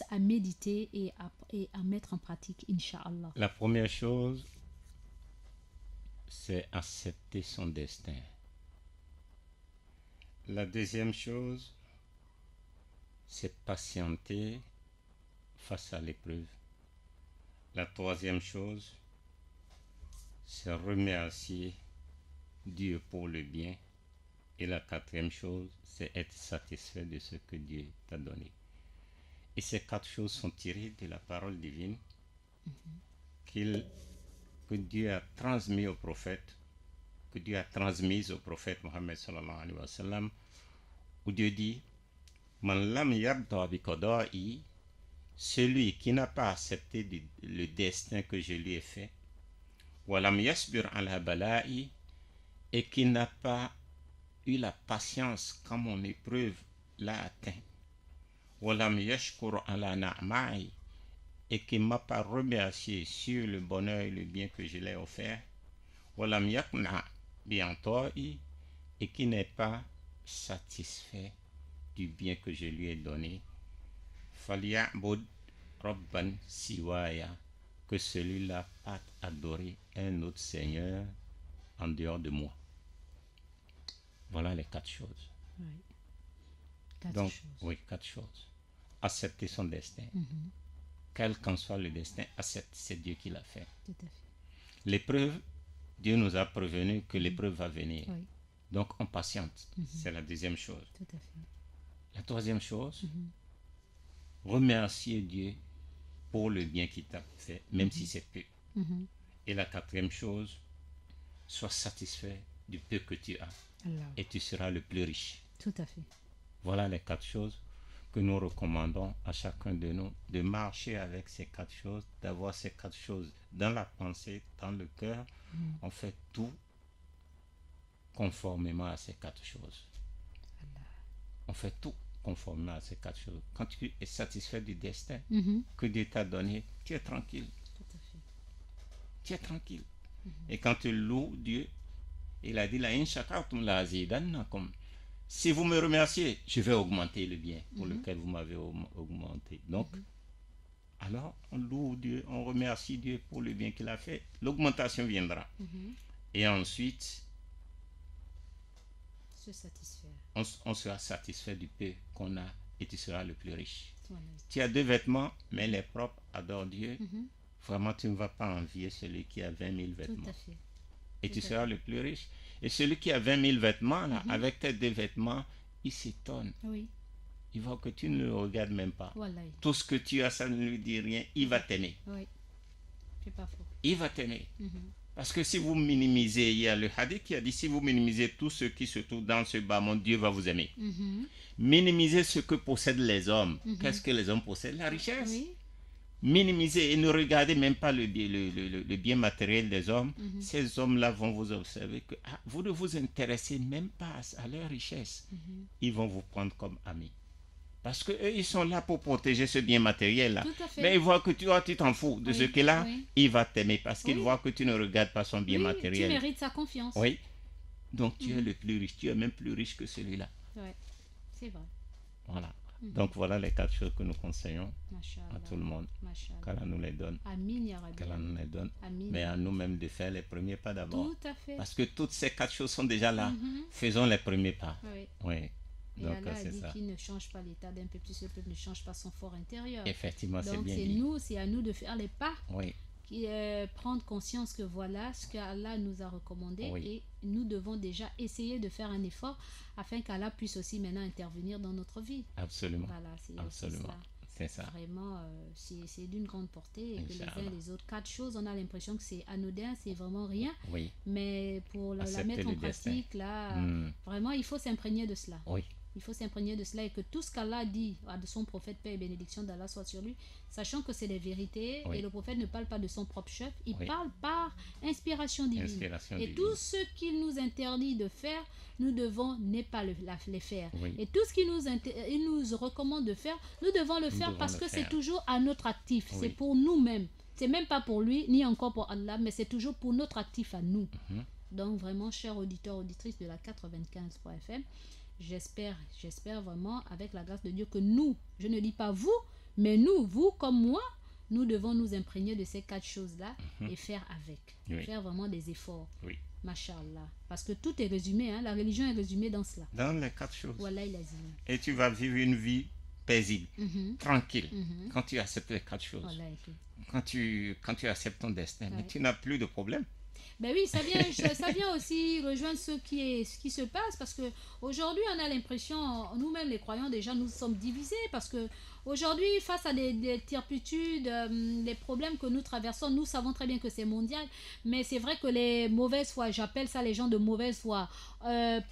à méditer et à mettre en pratique, Inch'Allah. La première chose, c'est accepter son destin. La deuxième chose, c'est patienter face à l'épreuve. La troisième chose, c'est remercier Dieu pour le bien. Et la quatrième chose, c'est être satisfait de ce que Dieu t'a donné. Et ces 4 choses sont tirées de la parole divine que Dieu a transmis au prophète, que Dieu a transmise au prophète Mohammed sallallahu alayhi wa sallam, où Dieu dit Man lam yarda bi qada'i, celui qui n'a pas accepté le destin que je lui ai fait, walam yasbir ala bala'i, et qui n'a pas eu la patience quand mon épreuve l'a atteint, walam yashkur ala na'ma'i, et qui ne m'a pas remercié sur le bonheur et le bien que je l'ai offert, walam yakna bi anta'i, et qui n'est pas satisfait du bien que je lui ai donné, Faliya'bud Rabban Siwaya, que celui-là a adoré un autre Seigneur en dehors de moi. Voilà les 4 choses. Oui. 4 Donc, choses. oui, 4 choses. Accepter son destin. Quel qu'en soit le destin, accepte, c'est Dieu qui l'a fait. Tout à fait. L'épreuve, Dieu nous a prévenu que l'épreuve va venir. Oui, Donc, on patiente. C'est la deuxième chose. tout à fait. La troisième chose, remercier Dieu pour le bien qu'il t'a fait, même si c'est peu. Et la quatrième chose, sois satisfait du peu que tu as Allah. et tu seras le plus riche. Tout à fait. Voilà les 4 choses que nous recommandons à chacun de nous, de marcher avec ces 4 choses, d'avoir ces 4 choses dans la pensée, dans le cœur. On fait tout conformément à ces 4 choses. On fait tout conformément à ces 4 choses. Quand tu es satisfait du destin que Dieu t'a donné, tu es tranquille. Tout à fait. Tu es tranquille. Et quand tu loues Dieu, il a dit la in shakartum la azidannakum. Si vous me remerciez, je vais augmenter le bien pour lequel vous m'avez augmenté. Donc, alors, on loue Dieu, on remercie Dieu pour le bien qu'il a fait. L'augmentation viendra. Et ensuite, Se satisfaire. on sera satisfait du peu qu'on a et tu seras le plus riche. Voilà. Tu as 2 vêtements, mais les propres, adore Dieu. Vraiment, tu ne vas pas envier celui qui a 20 000 vêtements. Tout à fait. Et tu Tout à seras le plus riche. Et celui qui a 20 000 vêtements, là, avec tes 2 vêtements, il s'étonne. Oui. Il voit que tu ne le regardes même pas. Voilà. Tout ce que tu as, ça ne lui dit rien. Il va t'aimer. Oui. C'est pas faux. Il va t'aimer. Parce que si vous minimisez, il y a le hadith qui a dit, si vous minimisez tout ce qui se trouve dans ce bas monde, Dieu va vous aimer. Minimisez ce que possèdent les hommes. Qu'est-ce que les hommes possèdent? La richesse. Oui. Minimisez et ne regardez même pas le bien matériel des hommes. Ces hommes-là vont vous observer que vous ne vous intéressez même pas à leur richesse. Ils vont vous prendre comme amis. Parce qu'eux, ils sont là pour protéger ce bien matériel-là. Tout à fait. Mais ils voient que tu t'en fous de ce qu'il a. Oui. Il va t'aimer parce qu'il Oui. voit que tu ne regardes pas son bien Oui, matériel. tu mérites sa confiance. Oui. Donc tu es le plus riche. Tu es même plus riche que celui-là. Ouais. C'est vrai. Voilà. Donc voilà les 4 choses que nous conseillons Mashallah. à tout le monde. Mashallah. Qu'Allah nous les donne. Amin ya Rabbi. Qu'Allah nous les donne. Amin. Mais à nous-mêmes de faire les premiers pas d'abord. Tout à fait. Parce que toutes ces 4 choses sont déjà là. Faisons les premiers pas. Oui. Oui. Et Donc Allah a c'est dit ça. qu'il ne change pas l'état d'un peuple si ce peuple ne change pas son fort intérieur. Effectivement, c'est Donc bien c'est dit. nous, c'est à nous de faire les pas, Oui. prendre conscience que voilà ce qu'Allah nous a recommandé Oui. et nous devons déjà essayer de faire un effort afin qu'Allah puisse aussi maintenant intervenir dans notre vie. Absolument. Voilà, c'est aussi Absolument. ça. C'est ça. Vraiment, c'est d'une grande portée et que les Inch'Allah. uns les autres, 4 choses, on a l'impression que c'est anodin, c'est vraiment rien, Oui. mais pour la Accepter mettre en le destin. pratique, là, vraiment, il faut s'imprégner de cela. Oui. Il faut s'imprégner de cela et que tout ce qu'Allah dit de son prophète, paix et bénédiction d'Allah soit sur lui, sachant que c'est les vérités Oui. et le prophète ne parle pas de son propre chef, il Oui. parle par inspiration divine. Inspiration Et divine. tout ce qu'il nous interdit de faire, nous devons ne pas les faire. Oui. Et tout ce qu'il il nous recommande de faire, nous devons le faire devons parce le que c'est faire. toujours à notre actif, Oui. c'est pour nous-mêmes. C'est même pas pour lui, ni encore pour Allah, mais c'est toujours pour notre actif à nous. Donc vraiment, chers auditeurs, auditrices de la 95.fm, j'espère vraiment, avec la grâce de Dieu, que nous, je ne dis pas vous, mais nous, vous comme moi, nous devons nous imprégner de ces 4 choses-là et faire avec. Oui. Faire vraiment des efforts. Oui. Mashallah. Parce que tout est résumé, hein, la religion est résumée dans cela. Dans les 4 choses. Voilà, il a dit. Et tu vas vivre une vie paisible, tranquille, quand tu acceptes les 4 choses. Voilà, et tout. Quand tu acceptes ton destin, mais Ouais. tu n'as plus de problème. Ben oui, ça vient aussi rejoindre ce qui se passe parce que aujourd'hui on a l'impression, nous-mêmes les croyants déjà, nous sommes divisés parce que aujourd'hui face à des turpitudes, des problèmes que nous traversons, nous savons très bien que c'est mondial, mais c'est vrai que les mauvaises foi, j'appelle ça les gens de mauvaise foi,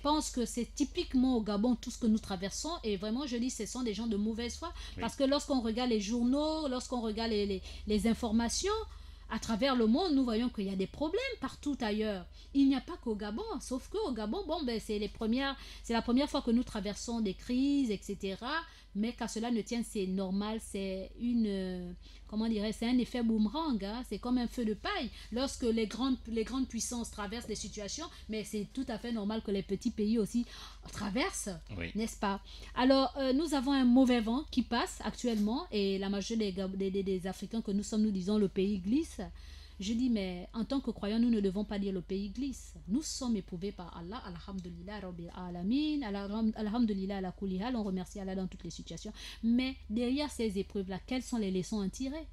pensent que c'est typiquement au Gabon tout ce que nous traversons et vraiment je dis ce sont des gens de mauvaise foi parce que lorsqu'on regarde les journaux, lorsqu'on regarde les informations, à travers le monde, nous voyons qu'il y a des problèmes partout ailleurs. Il n'y a pas qu'au Gabon, sauf qu'au Gabon, bon, ben, c'est la première fois que nous traversons des crises, etc. Mais qu'à cela ne tienne, c'est normal, c'est c'est un effet boomerang, hein, c'est comme un feu de paille. Lorsque les grandes puissances traversent des situations, mais c'est tout à fait normal que les petits pays aussi traversent, Oui. n'est-ce pas? Alors, nous avons un mauvais vent qui passe actuellement et la majorité des Africains que nous sommes, nous disons le pays glisse. Je dis, mais en tant que croyants, nous ne devons pas dire le pays glisse. Nous sommes éprouvés par Allah, alhamdulillah, rabbil alamin, alhamdulillah, ala kulli hal, on remercie Allah dans toutes les situations. Mais derrière ces épreuves-là, quelles sont les leçons à tirer?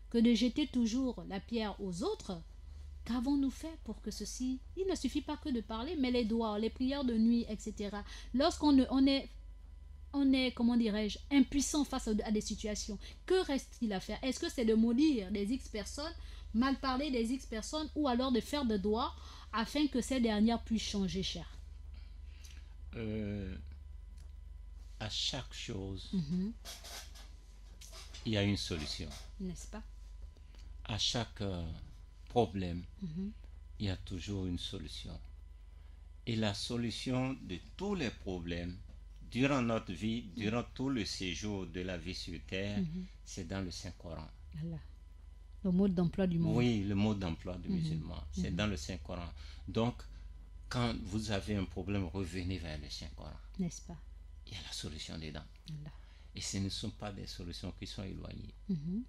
Que de jeter toujours la pierre aux autres, qu'avons-nous fait pour que ceci? Il ne suffit pas que de parler, mais les doigts, les prières de nuit, etc. Lorsqu'on est comment dirais-je, impuissant face à des situations, que reste-t-il à faire? Est-ce que c'est de maudire des X personnes, mal parler des X personnes, ou alors de faire des doigts afin que ces dernières puissent changer, cher? À chaque chose, il y a une solution. N'est-ce pas? À chaque problème, il y a toujours une solution. Et la solution de tous les problèmes, durant notre vie, durant tout le séjour de la vie sur Terre, c'est dans le Saint-Coran. Allah. Le mode d'emploi du monde. Oui, le mode d'emploi du musulman, c'est dans le Saint-Coran. Donc, Quand vous avez un problème, revenez vers le Saint-Coran. N'est-ce pas? Il y a la solution dedans. Allah. Et ce ne sont pas des solutions qui sont éloignées. Mhm.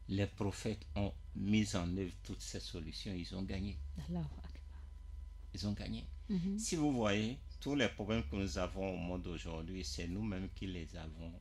Les prophètes ont mis en œuvre toutes ces solutions, ils ont gagné. Allahu Akbar. Ils ont gagné. Mhm. Si vous voyez, tous les problèmes que nous avons au monde aujourd'hui, c'est nous-mêmes qui les avons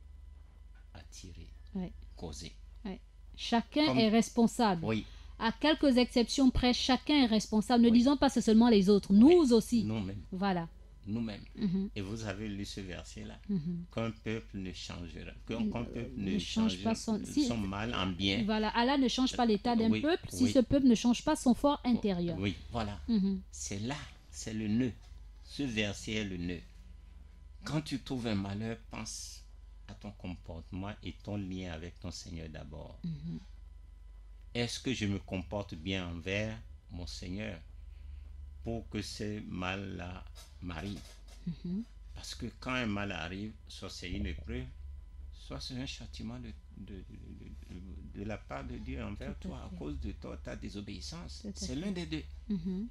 attirés, Ouais. causés. Ouais. Chacun Comme- est responsable. Oui, À quelques exceptions près, chacun est responsable. Ne Oui. disons pas c'est seulement les autres, nous aussi. nous-mêmes. Voilà. Nous-mêmes. Mhm. Et vous avez lu ce verset-là, Mhm. qu'un peuple ne changera, qu'un peuple ne ne change change pas son mal en bien. Voilà, Allah ne change pas l'état d'un Oui, peuple si oui. ce peuple ne change pas son fort intérieur. Oui, voilà. Mhm. C'est là, c'est le nœud. Ce verset est le nœud. Quand tu trouves un malheur, pense à ton comportement et ton lien avec ton Seigneur d'abord. Mhm. Est-ce que je me comporte bien envers mon Seigneur pour que ce mal-là m'arrive? Mhm. Parce que quand un mal arrive, soit c'est une épreuve, soit c'est un châtiment de la part de Dieu envers Tout à toi à fait. cause de ta désobéissance. Tout à C'est fait. l'un des deux. Mhm.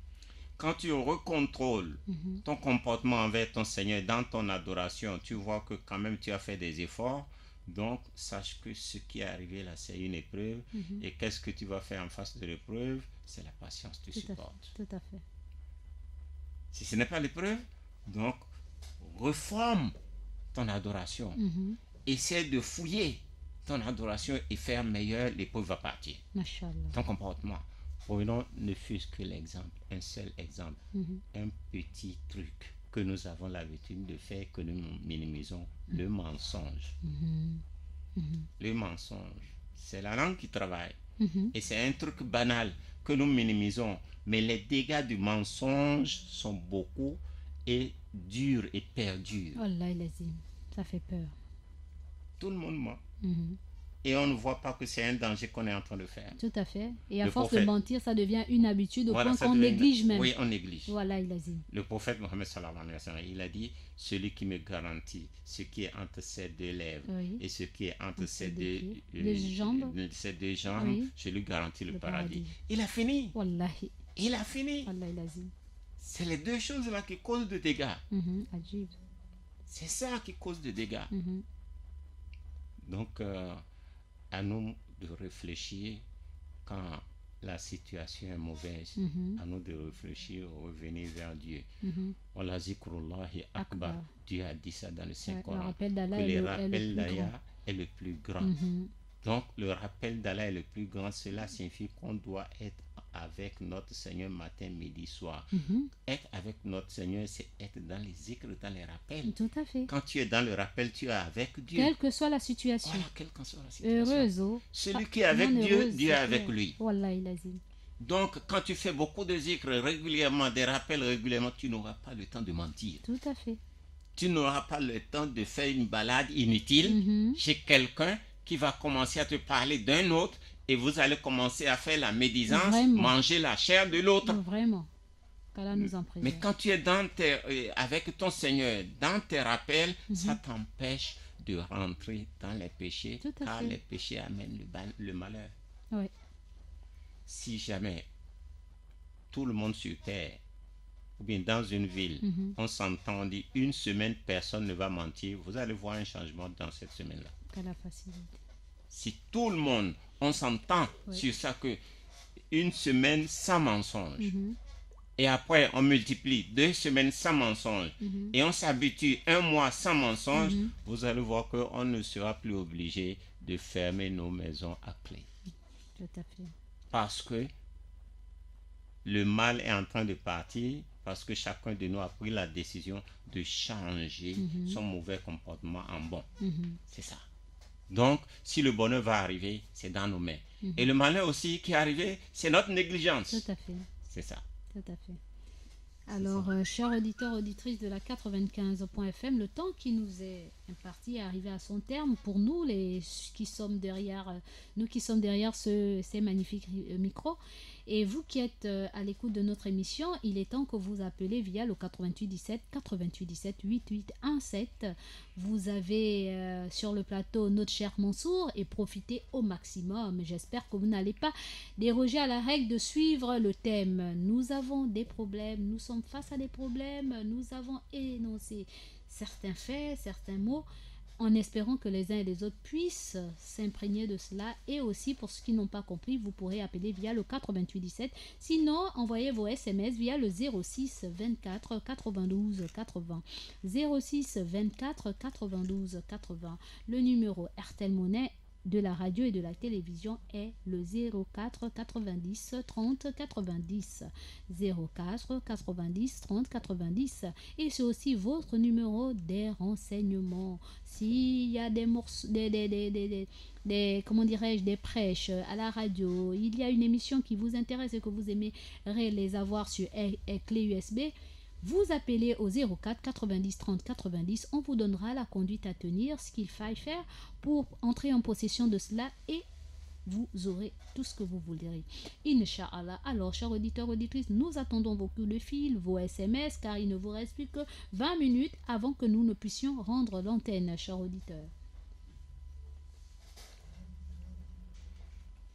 Quand tu recontrôles Mhm. ton comportement envers ton Seigneur dans ton adoration, tu vois que quand même tu as fait des efforts. Donc, sache que ce qui est arrivé là, c'est une épreuve. Mhm. Et qu'est-ce que tu vas faire en face de l'épreuve? C'est la patience, tu Tout à fait. supportes. Tout à fait. Si ce n'est pas l'épreuve, donc reforme ton adoration. Mhm. Essaie de fouiller ton adoration et faire meilleur, l'épreuve va partir. Mashallah. Ton comportement. Prenons ne fût-ce que l'exemple, un seul exemple, Mhm. un petit truc que nous avons l'habitude de faire, que nous minimisons, le mensonge. Mhm. Mhm. Le mensonge, c'est la langue qui travaille. Mhm. Et c'est un truc banal que nous minimisons. Mais les dégâts du mensonge sont beaucoup et durs et perdurent. Wallahi lazim. Ça fait peur. Tout le monde ment. Mhm. Et on ne voit pas que c'est un danger qu'on est en train de faire. Tout à fait. Et à Le force de prophète. mentir, ça devient une habitude au Voilà, point ça qu'on devient- néglige même. Oui, on néglige. Wallahi lazim. Le prophète Mohammed sallallahu alayhi wa sallam, il a dit, celui qui me garantit ce qui est entre ses deux lèvres Oui. et ce qui est entre ses deux deux, pieds. Les jambes. ses deux jambes, Oui. je lui garantis le Le paradis. paradis. Il a fini. Wallahi. Il a fini. Wallahi lazim. C'est les deux choses-là qui causent des dégâts. Mhm. Ajib. C'est ça qui cause des dégâts. Mhm. Donc, à nous de réfléchir quand la situation est mauvaise. Mhm. À nous de réfléchir, revenir vers Dieu. Mhm. Wallah zikrullahi akbar. Akbar. Dieu a dit ça dans le Ouais, Saint-Coran. le rappel d'Allah Que est le le rappel plus d'Allah grand. est le plus grand. Mhm. Donc, le rappel d'Allah est le plus grand. Cela signifie qu'on doit être avec notre Seigneur matin, midi, soir. Mhm. Être avec notre Seigneur, c'est être dans les zikrs, dans les rappels. Tout à fait. Quand tu es dans le rappel, tu es avec Dieu. Quelle que soit la situation. Voilà, quelle qu'en soit la situation. Heureuse, oh. Celui Ah, qui est avec non, Dieu, heureuse, Dieu est c'est avec clair. lui. Wallahi lazim. Donc, quand tu fais beaucoup de zikr régulièrement, des rappels régulièrement, tu n'auras pas le temps de mentir. Tout à fait. Tu n'auras pas le temps de faire une balade inutile Mhm. chez quelqu'un qui va commencer à te parler d'un autre et vous allez commencer à faire la médisance, Vraiment. manger la chair de l'autre. Vraiment. Qu'Allah nous en préserve. Mais quand tu es avec ton Seigneur, dans tes rappels, ça t'empêche de rentrer dans les péchés, Tout à car fait. les péchés amènent le malheur. Oui. Si jamais tout le monde sur terre, ou bien dans une ville, Mhm. on s'entend, on dit une semaine, personne ne va mentir, vous allez voir un changement dans cette semaine-là. Qu'Allah facilite. Si tout le monde, on s'entend Oui. sur ça, que une semaine sans mensonge, Mhm. et après on multiplie 2 semaines sans mensonge, Mhm. et on s'habitue 1 mois sans mensonge, Mhm. vous allez voir qu'on ne sera plus obligé de fermer nos maisons à clé. Tout à fait. Parce que le mal est en train de partir, parce que chacun de nous a pris la décision de changer son mauvais comportement en bon. Mhm. C'est ça. Donc, si le bonheur va arriver, c'est dans nos mains. Et le malheur aussi qui est arrivé, c'est notre négligence. Tout à fait. C'est ça. Tout à fait. Alors, chers auditeurs, auditrices de la 95.fm, le temps qui nous est partie est arrivée à son terme. Pour nous, nous qui sommes derrière ces magnifiques micros. Et vous qui êtes à l'écoute de notre émission, il est temps que vous appelez via le 88 17 88 17 88 17. Vous avez sur le plateau notre cher Mansour et profitez au maximum. J'espère que vous n'allez pas déroger à la règle de suivre le thème. Nous avons des problèmes, nous sommes face à des problèmes, nous avons énoncé certains faits, certains mots, en espérant que les uns et les autres puissent s'imprégner de cela. Et aussi, pour ceux qui n'ont pas compris, vous pourrez appeler via le 88 17. Sinon, envoyez vos SMS via le 06 24 92 80. 06 24 92 80. Le numéro RTL Monnaie de la radio et de la télévision est le 04 90 30 90. 04 90 30 90. Et c'est aussi votre numéro des renseignements. S'il y a des morceaux, comment dirais-je, des prêches à la radio, il y a une émission qui vous intéresse et que vous aimerez les avoir sur clé USB, vous appelez au 04 90 30 90, on vous donnera la conduite à tenir, ce qu'il faille faire pour entrer en possession de cela et vous aurez tout ce que vous voudrez. Inch'Allah. Alors, chers auditeurs, auditrices, nous attendons vos coups de fil, vos SMS, car il ne vous reste plus que 20 minutes avant que nous ne puissions rendre l'antenne, chers auditeurs.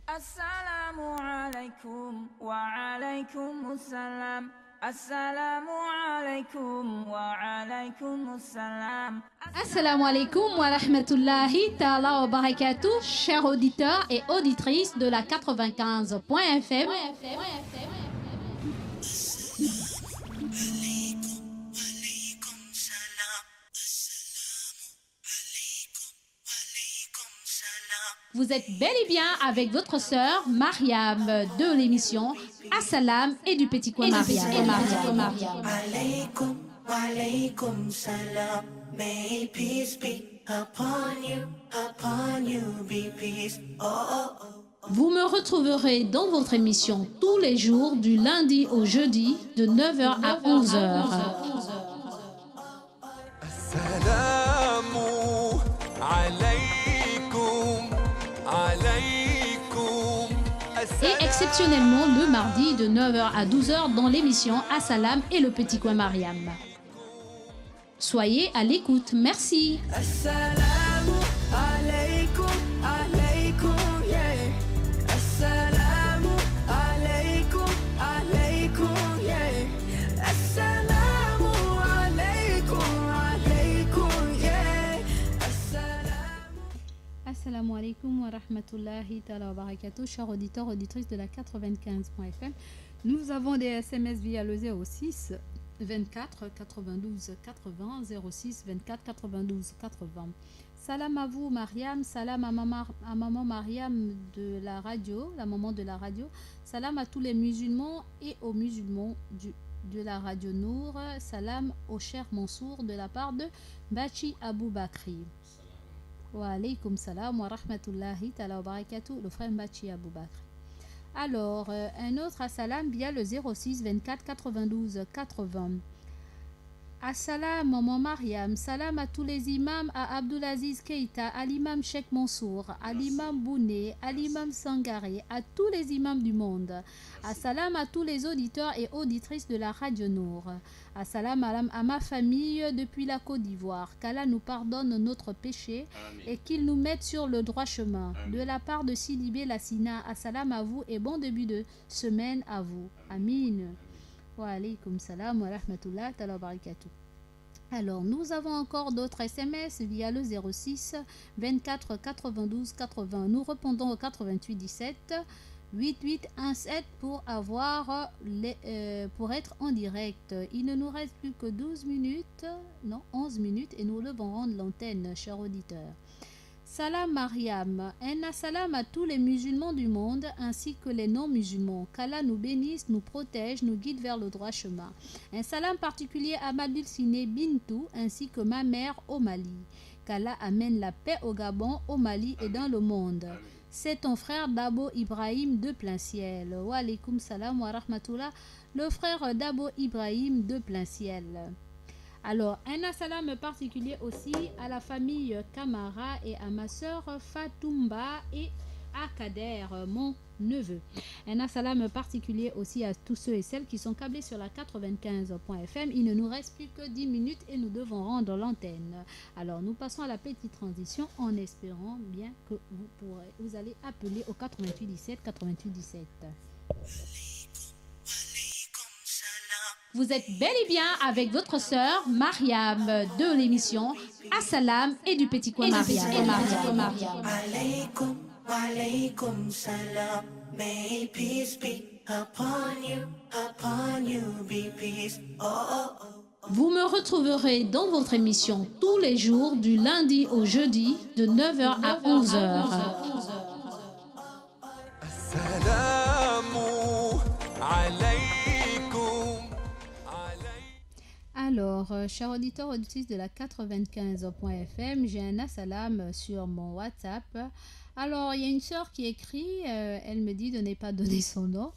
Assalamu alaikum wa alaikum assalam. Assalamu alaikum wa alaikum assalam. Assalamu alaikum wa rahmatullahi ta'ala wa barakatuh, chers auditeurs et auditrices de la 95.fm. Vous êtes bel et bien avec votre sœur Mariam de l'émission Assalam et du petit coin Mariam. Alaykum, alaykum salam. May peace be upon you be peace. Oh, oh, oh. Vous me retrouverez dans votre émission tous les jours du lundi au jeudi de 9h à 11h. Assalamu alaykum, alaykum. Et exceptionnellement le mardi de 9h à 12h dans l'émission Assalam et le petit coin Mariam. Soyez à l'écoute. Merci. Assalamu alaikum, alaikum, yeah. Assalamu alaikum, alaikum, yeah. Assalamu alaikum, alaikum, yeah. Assalamu alaikum wa rahmatullahi ta'ala wa barakatuh, chers auditeurs, auditrices de la 95.fm. Nous avons des SMS via le 06 24 92 80 06 24 92 80. Salam à vous Mariam, salam à maman Mariam de la radio, la maman de la radio. Salam à tous les musulmans et aux musulmans de la radio Nour. Salam au cher Mansour de la part de Bachi Abou Bakri. Wa alaykum salam wa rahmatullahi ta'ala wa barakatuh, le frère Bachi Abou Bakri. Alors, un autre assalam via le 06 24 92 80. Assalam, maman Mariam. Salam à tous les imams, à Abdulaziz Keita, à l'imam Cheikh Mansour, à l'imam Bouné, à l'imam Sangaré, à tous les imams du monde. Assalam à tous les auditeurs et auditrices de la Radio Nour. Assalam à ma famille depuis la Côte d'Ivoire. Qu'Allah nous pardonne notre péché et qu'il nous mette sur le droit chemin. De la part de Sidibé Lassina, assalam à vous et bon début de semaine à vous. Amin. Wa alaykum salam wa rahmatullah ta'ala wa barakatuh. Alors, nous avons encore d'autres SMS via le 06 24 92 80. Nous répondons au 88 17 88 17 pour pour être en direct. Il ne nous reste plus que 11 minutes et nous devons rendre l'antenne, chers auditeurs. Salam Mariam, un salam à tous les musulmans du monde ainsi que les non-musulmans. Qu'Allah nous bénisse, nous protège, nous guide vers le droit chemin. Un salam particulier à ma dulcinée Bintou ainsi que ma mère au Mali. Qu'Allah amène la paix au Gabon, au Mali et dans le monde. C'est ton frère Dabo Ibrahim de plein ciel. Wa alaykum salam wa rahmatullah, le frère Dabo Ibrahim de plein ciel. Alors, un salam particulier aussi à la famille Kamara et à ma sœur Fatoumba et à Kader, mon neveu. Un salam particulier aussi à tous ceux et celles qui sont câblés sur la 95.fm. Il ne nous reste plus que 10 minutes et nous devons rendre l'antenne. Alors, nous passons à la petite transition en espérant bien que vous allez appeler au 88 17 88 17. Vous êtes bel et bien avec votre sœur Mariam de l'émission Assalam et du Petit Coin Mariam. Alaikum, walaikum salam. May peace be upon you be peace. Oh, oh, oh. Vous me retrouverez dans votre émission tous les jours du lundi au jeudi de 9h à 11h. Assalamu alaykum. Alors, chers auditeurs, auditrices de la 95.fm, j'ai un assalam sur mon WhatsApp. Alors, il y a une sœur qui écrit, elle me dit de ne pas donner son nom.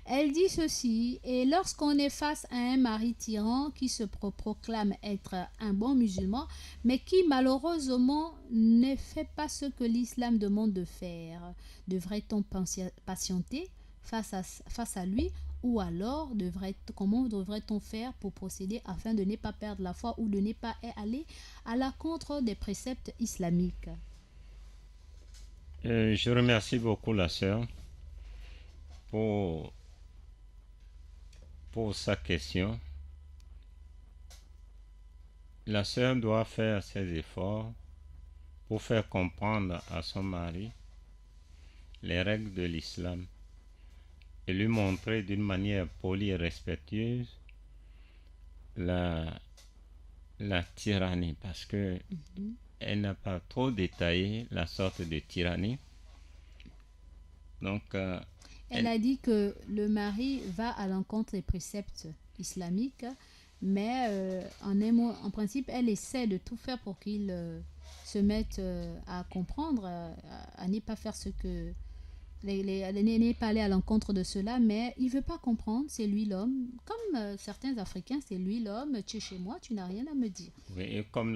Elle dit ceci: et lorsqu'on est face à un mari tyran qui se proclame être un bon musulman, mais qui malheureusement ne fait pas ce que l'islam demande de faire, devrait-on patienter face à lui, ou alors comment devrait-on faire pour procéder afin de ne pas perdre la foi ou de ne pas aller à l'encontre des préceptes islamiques? Je remercie beaucoup la sœur pour sa question. La sœur doit faire ses efforts pour faire comprendre à son mari les règles de l'islam et lui montrer d'une manière polie et respectueuse la tyrannie, parce que elle n'a pas trop détaillé la sorte de tyrannie. Donc, elle a dit que le mari va à l'encontre des préceptes islamiques, mais en principe, elle essaie de tout faire pour qu'il se mette à comprendre, à ne pas faire ce que... n'est pas allé à l'encontre de cela, mais il ne veut pas comprendre, c'est lui l'homme. Comme certains Africains, c'est lui l'homme, tu es chez moi, tu n'as rien à me dire. Oui, et comme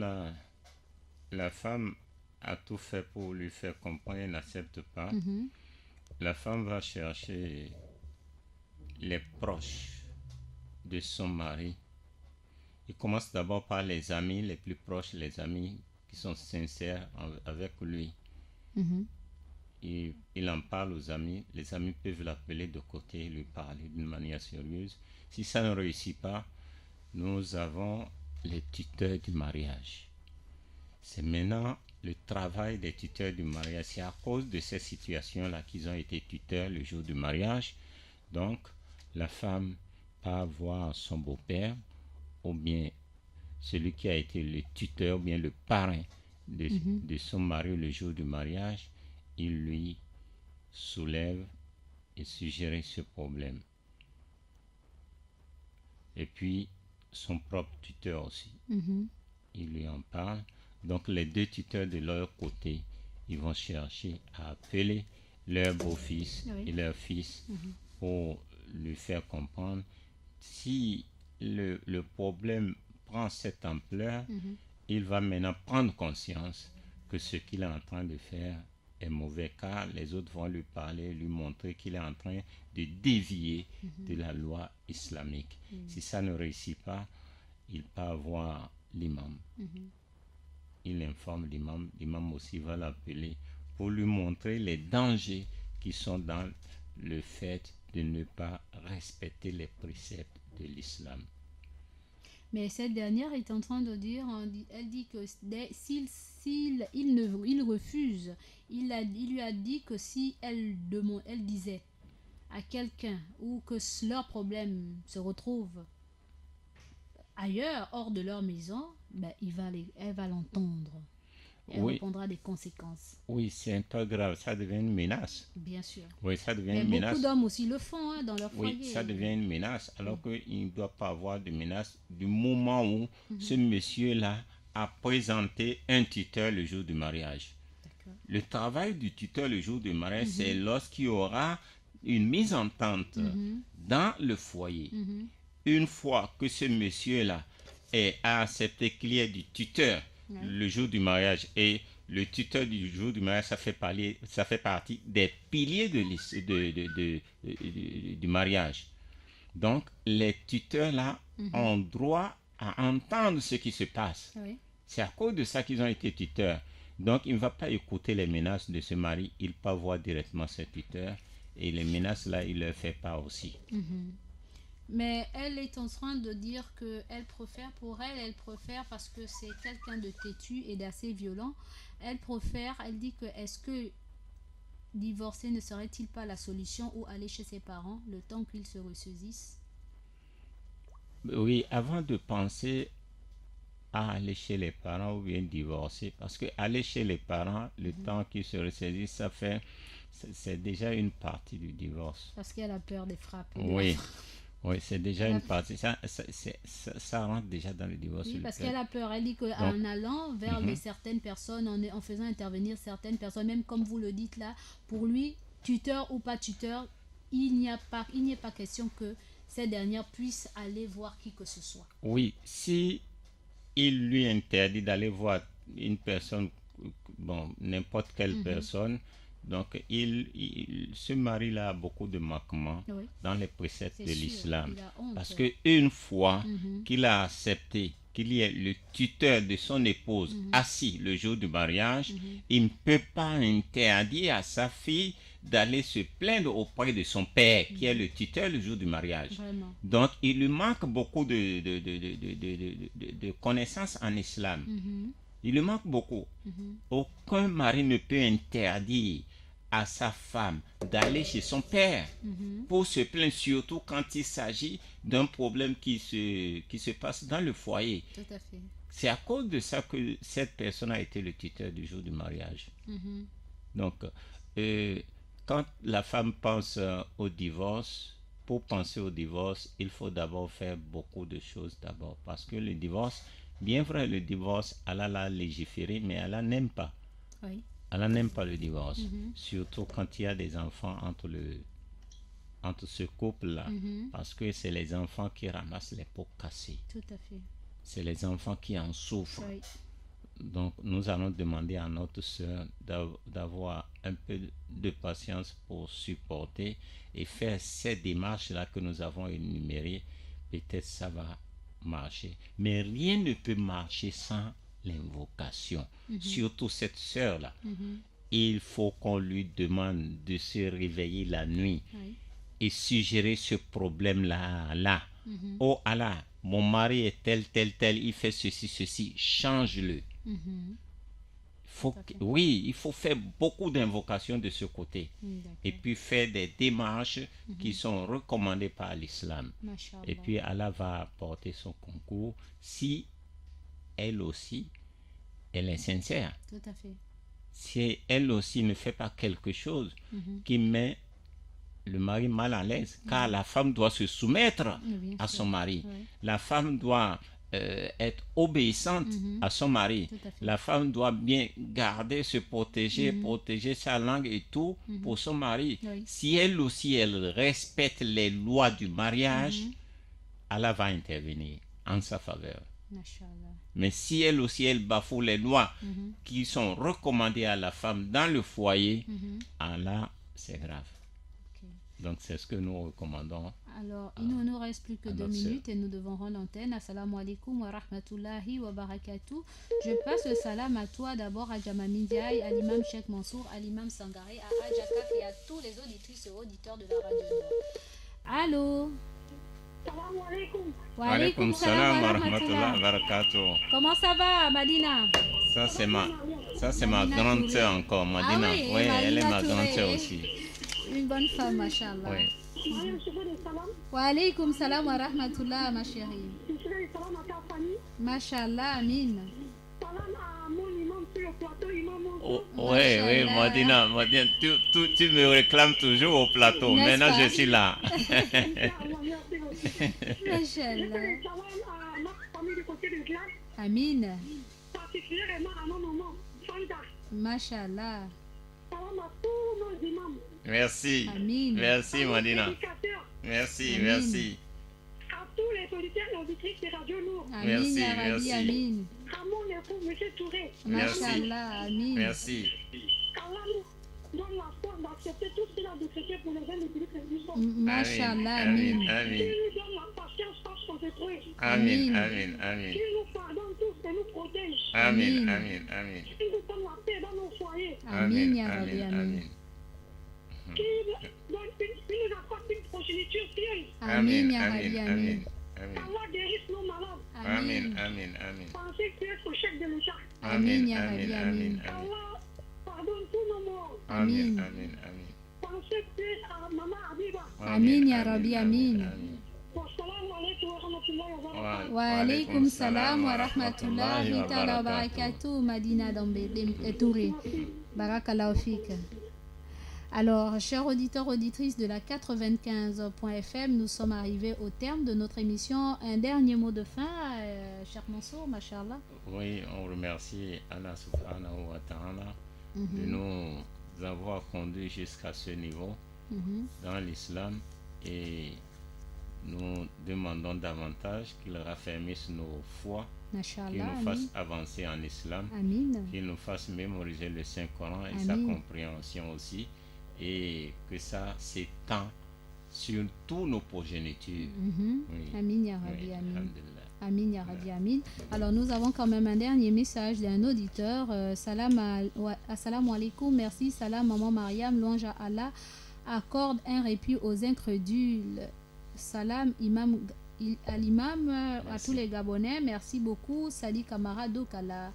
la femme a tout fait pour lui faire comprendre, elle n'accepte pas. La femme va chercher les proches de son mari. Il commence d'abord par les amis les plus proches, les amis qui sont sincères avec lui. Il en parle aux amis. Les amis peuvent l'appeler de côté et lui parler d'une manière sérieuse. Si ça ne réussit pas, nous avons les tuteurs du mariage. C'est maintenant le travail des tuteurs du mariage. C'est à cause de ces situations-là qu'ils ont été tuteurs le jour du mariage. Donc, la femme va voir son beau-père, ou bien celui qui a été le tuteur, ou bien le parrain de son mari le jour du mariage. Il lui soulève et suggère ce problème. Et puis, son propre tuteur aussi. Il lui en parle. Donc, les deux tuteurs de leur côté, ils vont chercher à appeler leur beau-fils et leur fils pour lui faire comprendre. Si le problème prend cette ampleur, il va maintenant prendre conscience que ce qu'il est en train de faire est mauvais, car les autres vont lui parler, lui montrer qu'il est en train de dévier de la loi islamique. Si ça ne réussit pas, il peut voir l'imam. Il informe l'imam. L'imam aussi va l'appeler pour lui montrer les dangers qui sont dans le fait de ne pas respecter les préceptes de l'islam. Mais cette dernière est en train de dire, elle dit que il refuse, il lui a dit que si elle disait à quelqu'un ou que leur problème se retrouve ailleurs, hors de leur maison, ben elle va l'entendre. Elle répondra des conséquences. Oui, c'est un peu grave, ça devient une menace. Bien sûr. Oui, ça devient mais une menace. Beaucoup d'hommes aussi le font dans leur foyer. Oui, ça devient une menace, alors qu'il ne doit pas avoir de menace du moment où ce monsieur-là a présenté un tuteur le jour du mariage. Le travail du tuteur le jour du mariage, c'est lorsqu'il y aura une mise en tente dans le foyer. Une fois que ce monsieur-là a accepté qu'il y ait du tuteur le jour du mariage. Et le tuteur du jour du mariage, ça fait partie des piliers du mariage. Donc, les tuteurs là ont droit à entendre ce qui se passe. Oui. C'est à cause de ça qu'ils ont été tuteurs. Donc, il ne va pas écouter les menaces de ce mari. Il peut voir directement ses tuteurs. Et les menaces là, il leur fait part aussi. Mais elle est en train de dire qu'elle préfère, parce que c'est quelqu'un de têtu et d'assez violent, elle dit que est-ce que divorcer ne serait-il pas la solution ou aller chez ses parents le temps qu'ils se ressaisissent? Oui, avant de penser à aller chez les parents ou bien divorcer, parce que aller chez les parents, le temps qu'ils se ressaisissent, c'est déjà une partie du divorce. Parce qu'elle a peur des frappes. Oui. Oui, c'est déjà une partie. Ça rentre déjà dans le divorce. Oui, parce qu'elle a peur. Elle dit qu'en allant vers certaines personnes, en faisant intervenir certaines personnes, même comme vous le dites là, pour lui, tuteur ou pas tuteur, il n'y a pas question que ces dernières puissent aller voir qui que ce soit. Oui, si il lui interdit d'aller voir une personne, n'importe quelle personne, donc ce mari-là a beaucoup de manquements dans les préceptes de l'islam. Parce qu'une fois qu'il a accepté qu'il y ait le tuteur de son épouse assis le jour du mariage, il ne peut pas interdire à sa fille d'aller se plaindre auprès de son père, qui est le tuteur le jour du mariage. Vraiment. Donc, il lui manque beaucoup de connaissances en islam. Il lui manque beaucoup. Aucun mari ne peut interdire à sa femme d'aller chez son père pour se plaindre, surtout quand il s'agit d'un problème qui se passe dans le foyer. Tout à fait. C'est à cause de ça que cette personne a été le tuteur du jour du mariage. Donc, quand la femme pense au divorce, pour penser au divorce, il faut d'abord faire beaucoup de choses d'abord. Parce que le divorce, bien vrai, le divorce, Allah l'a légiféré, mais Allah n'aime pas. Oui. Allah n'aime pas le divorce. Surtout quand il y a des enfants entre ce couple-là. Parce que c'est les enfants qui ramassent les pots cassés. Tout à fait. C'est les enfants qui en souffrent. Oui. Donc, nous allons demander à notre sœur d'avoir un peu de patience pour supporter et faire ces démarches-là que nous avons énumérées. Peut-être ça va marcher. Mais rien ne peut marcher sans l'invocation. Surtout cette sœur-là. Il faut qu'on lui demande de se réveiller la nuit et suggérer ce problème-là. Oh Allah, mon mari est tel, il fait ceci, change-le. Il faut faire beaucoup d'invocations de ce côté. Et puis faire des démarches qui sont recommandées par l'islam. Et puis Allah va apporter son concours si elle aussi, elle est sincère. Tout à fait. Si elle aussi ne fait pas quelque chose qui met le mari mal à l'aise, car la femme doit se soumettre à son mari. La femme doit être obéissante à son mari. La femme doit bien garder, se protéger, protéger sa langue et tout pour son mari. Si elle aussi, elle respecte les lois du mariage, Allah va intervenir en sa faveur. Mais si elle aussi, elle bafoue les lois qui sont recommandées à la femme dans le foyer, Allah, c'est grave. Donc, c'est ce que nous recommandons. Alors, il ne nous reste plus que 2 minutes et nous devons rendre l'antenne. Assalamu alaikum wa rahmatullahi wa barakatuh. Je passe le salam à toi d'abord, à Jamami Ndiaye, à l'imam Cheikh Mansour, à l'imam Sangaré, à Ajakaf et à tous les auditrices et auditeurs de la Radio Nord. Allô? Salam alaikum. Wa alaikum salam wa rahmatullahi wa barakatuh. Comment ça va, Madina? Ça, c'est ma grande sœur encore, Madina. Oui, elle est ma grande sœur aussi. Une bonne femme, machallah. Oui. Wa alaykoum salam wa rahmatullah, ma chérie. Machallah, amin. Oui, Madina, tu me réclames toujours au plateau. Maintenant, je suis là. Machallah. Amin. Machallah. Merci. Amin. Merci, Madina. Merci, À tous les les auditeurs et auditrices de Radio Nour. Amin, Merci, ya Rabbi, merci. Amin. À mon époux, M. Touré. Merci. Mashallah, Amin. Merci. Allah nous donne la force d'accepter tout ce qu'il a décrété pour les jeunes publics et du son. Mashallah, Amin. Amin. Amin. Qu'il nous donne la patience face aux épreuves. Amin. Amin. Amin. Amin. Qu'il nous pardonne tous et nous protège. Amin. Amin. Amin. Qu'il nous donne la paix dans nos foyers. Amin, ya Rabbi, Amin. Amin. Amin. Qu'il nous apporte une progéniture pieuse. Amin, ya Amin. Rabbi, Amin. Amin. Amin. Allah guérisse nos malades. Amin. Amin. Amin. Pensez que c'est au chef de l'État. Amin, Amin. ya Amin. Rabbi, Amin. Amin. Allah pardonne tous nos morts. Amin. Amin. Amin. Amin. Pensez que à Maman Habiba. Amin, ya Rabbi, Amin. Wassalamu alaikum wa rahmatullahi wa barakatuh. Wa alaykum salam wa rahmatullahi ta'ala wa barakatuh, Madina Touré. Barakallahu fik. Alors, chers auditeurs, auditrices de la 95.fm, nous sommes arrivés au terme de notre émission. Un dernier mot de fin, cher Mansour, mashallah. Oui, on remercie Allah subhanahu wa ta'ala de nous avoir conduits jusqu'à ce niveau dans l'islam et nous demandons davantage qu'il raffermisse nos foi, qu'il Mashallah, nous fasse amin. avancer en islam, Amin. qu'il nous fasse mémoriser le Saint-Coran et sa Amin. compréhension aussi, et que ça s'étend sur tous nos progénitures. Oui. Amin, ya Rabbi, Oui, amin. alhamdulillah. Amin, ya Rabbi, amin. Alors, nous avons quand même un dernier message d'un auditeur. Assalamu alaikum, merci. Salam, maman Mariam, louange à Allah. Accorde un répit aux incrédules. Salam, à l'imam, à tous les Gabonais. Merci beaucoup. Sali Kamara Dokala.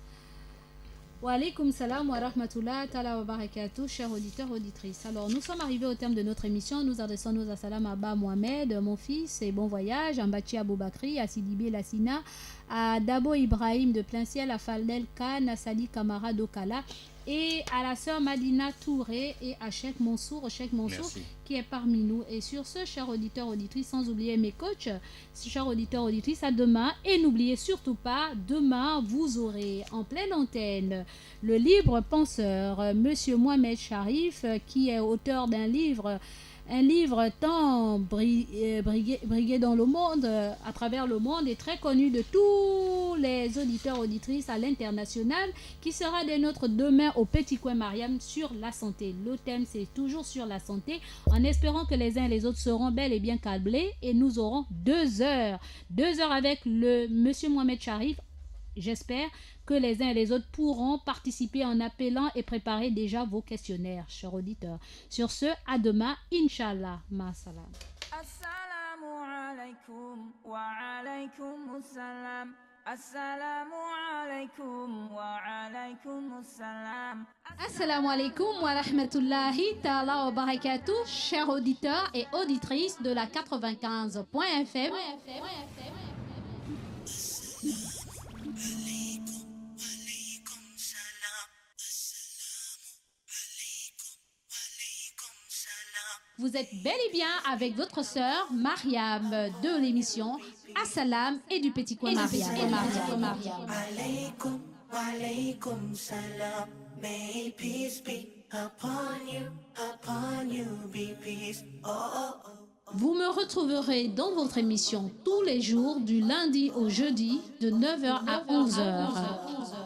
Wa alaykum salam wa rahmatullah ta'ala wa barakatuh, chers auditeurs, auditrices. Alors, nous sommes arrivés au terme de notre émission. Nous adressons nos assalam à Abba Mohamed, mon fils, et bon voyage, à Mbachi Aboubakri, à Sidibé Lassina, à Dabo Ibrahim de Plein Ciel, à Faldel Khan, à Sali Kamara Dokala, et à la sœur Madina Touré et à Cheikh Mansour, Merci. qui est parmi nous. Et sur ce, chers auditeurs, auditrices, sans oublier mes coachs, chers auditeurs, auditrices, à demain. Et n'oubliez surtout pas, demain, vous aurez en pleine antenne le libre penseur, Monsieur Mohamed Sharif, qui est auteur d'un livre, un livre tant brigué dans le monde, à travers le monde, et très connu de tous les auditeurs, auditrices à l'international, qui sera des nôtres demain au Petit Coin Mariam sur la santé. Le thème, c'est toujours sur la santé, en espérant que les uns et les autres seront bel et bien câblés, et nous aurons 2 heures. 2 heures avec le Monsieur Mohamed Sharif. J'espère que les uns et les autres pourront participer en appelant et préparer déjà vos questionnaires, chers auditeurs. Sur ce, à demain, Inch'Allah. Ma salam. Assalamu alaikum wa alaikum assalam. Assalamu alaikum wa alaikum assalam. Assalamu alaikum wa rahmatullahi ta'ala wa barakatuh, chers auditeurs et auditrices de la 95.fm. Vous êtes bel et bien avec votre sœur Mariam de l'émission Assalam et du Petit Coin Mariam. Alaikum, walaikum salam. May peace be upon you, be peace. Oh, oh, oh. Vous me retrouverez dans votre émission tous les jours du lundi au jeudi de 9h à 11h.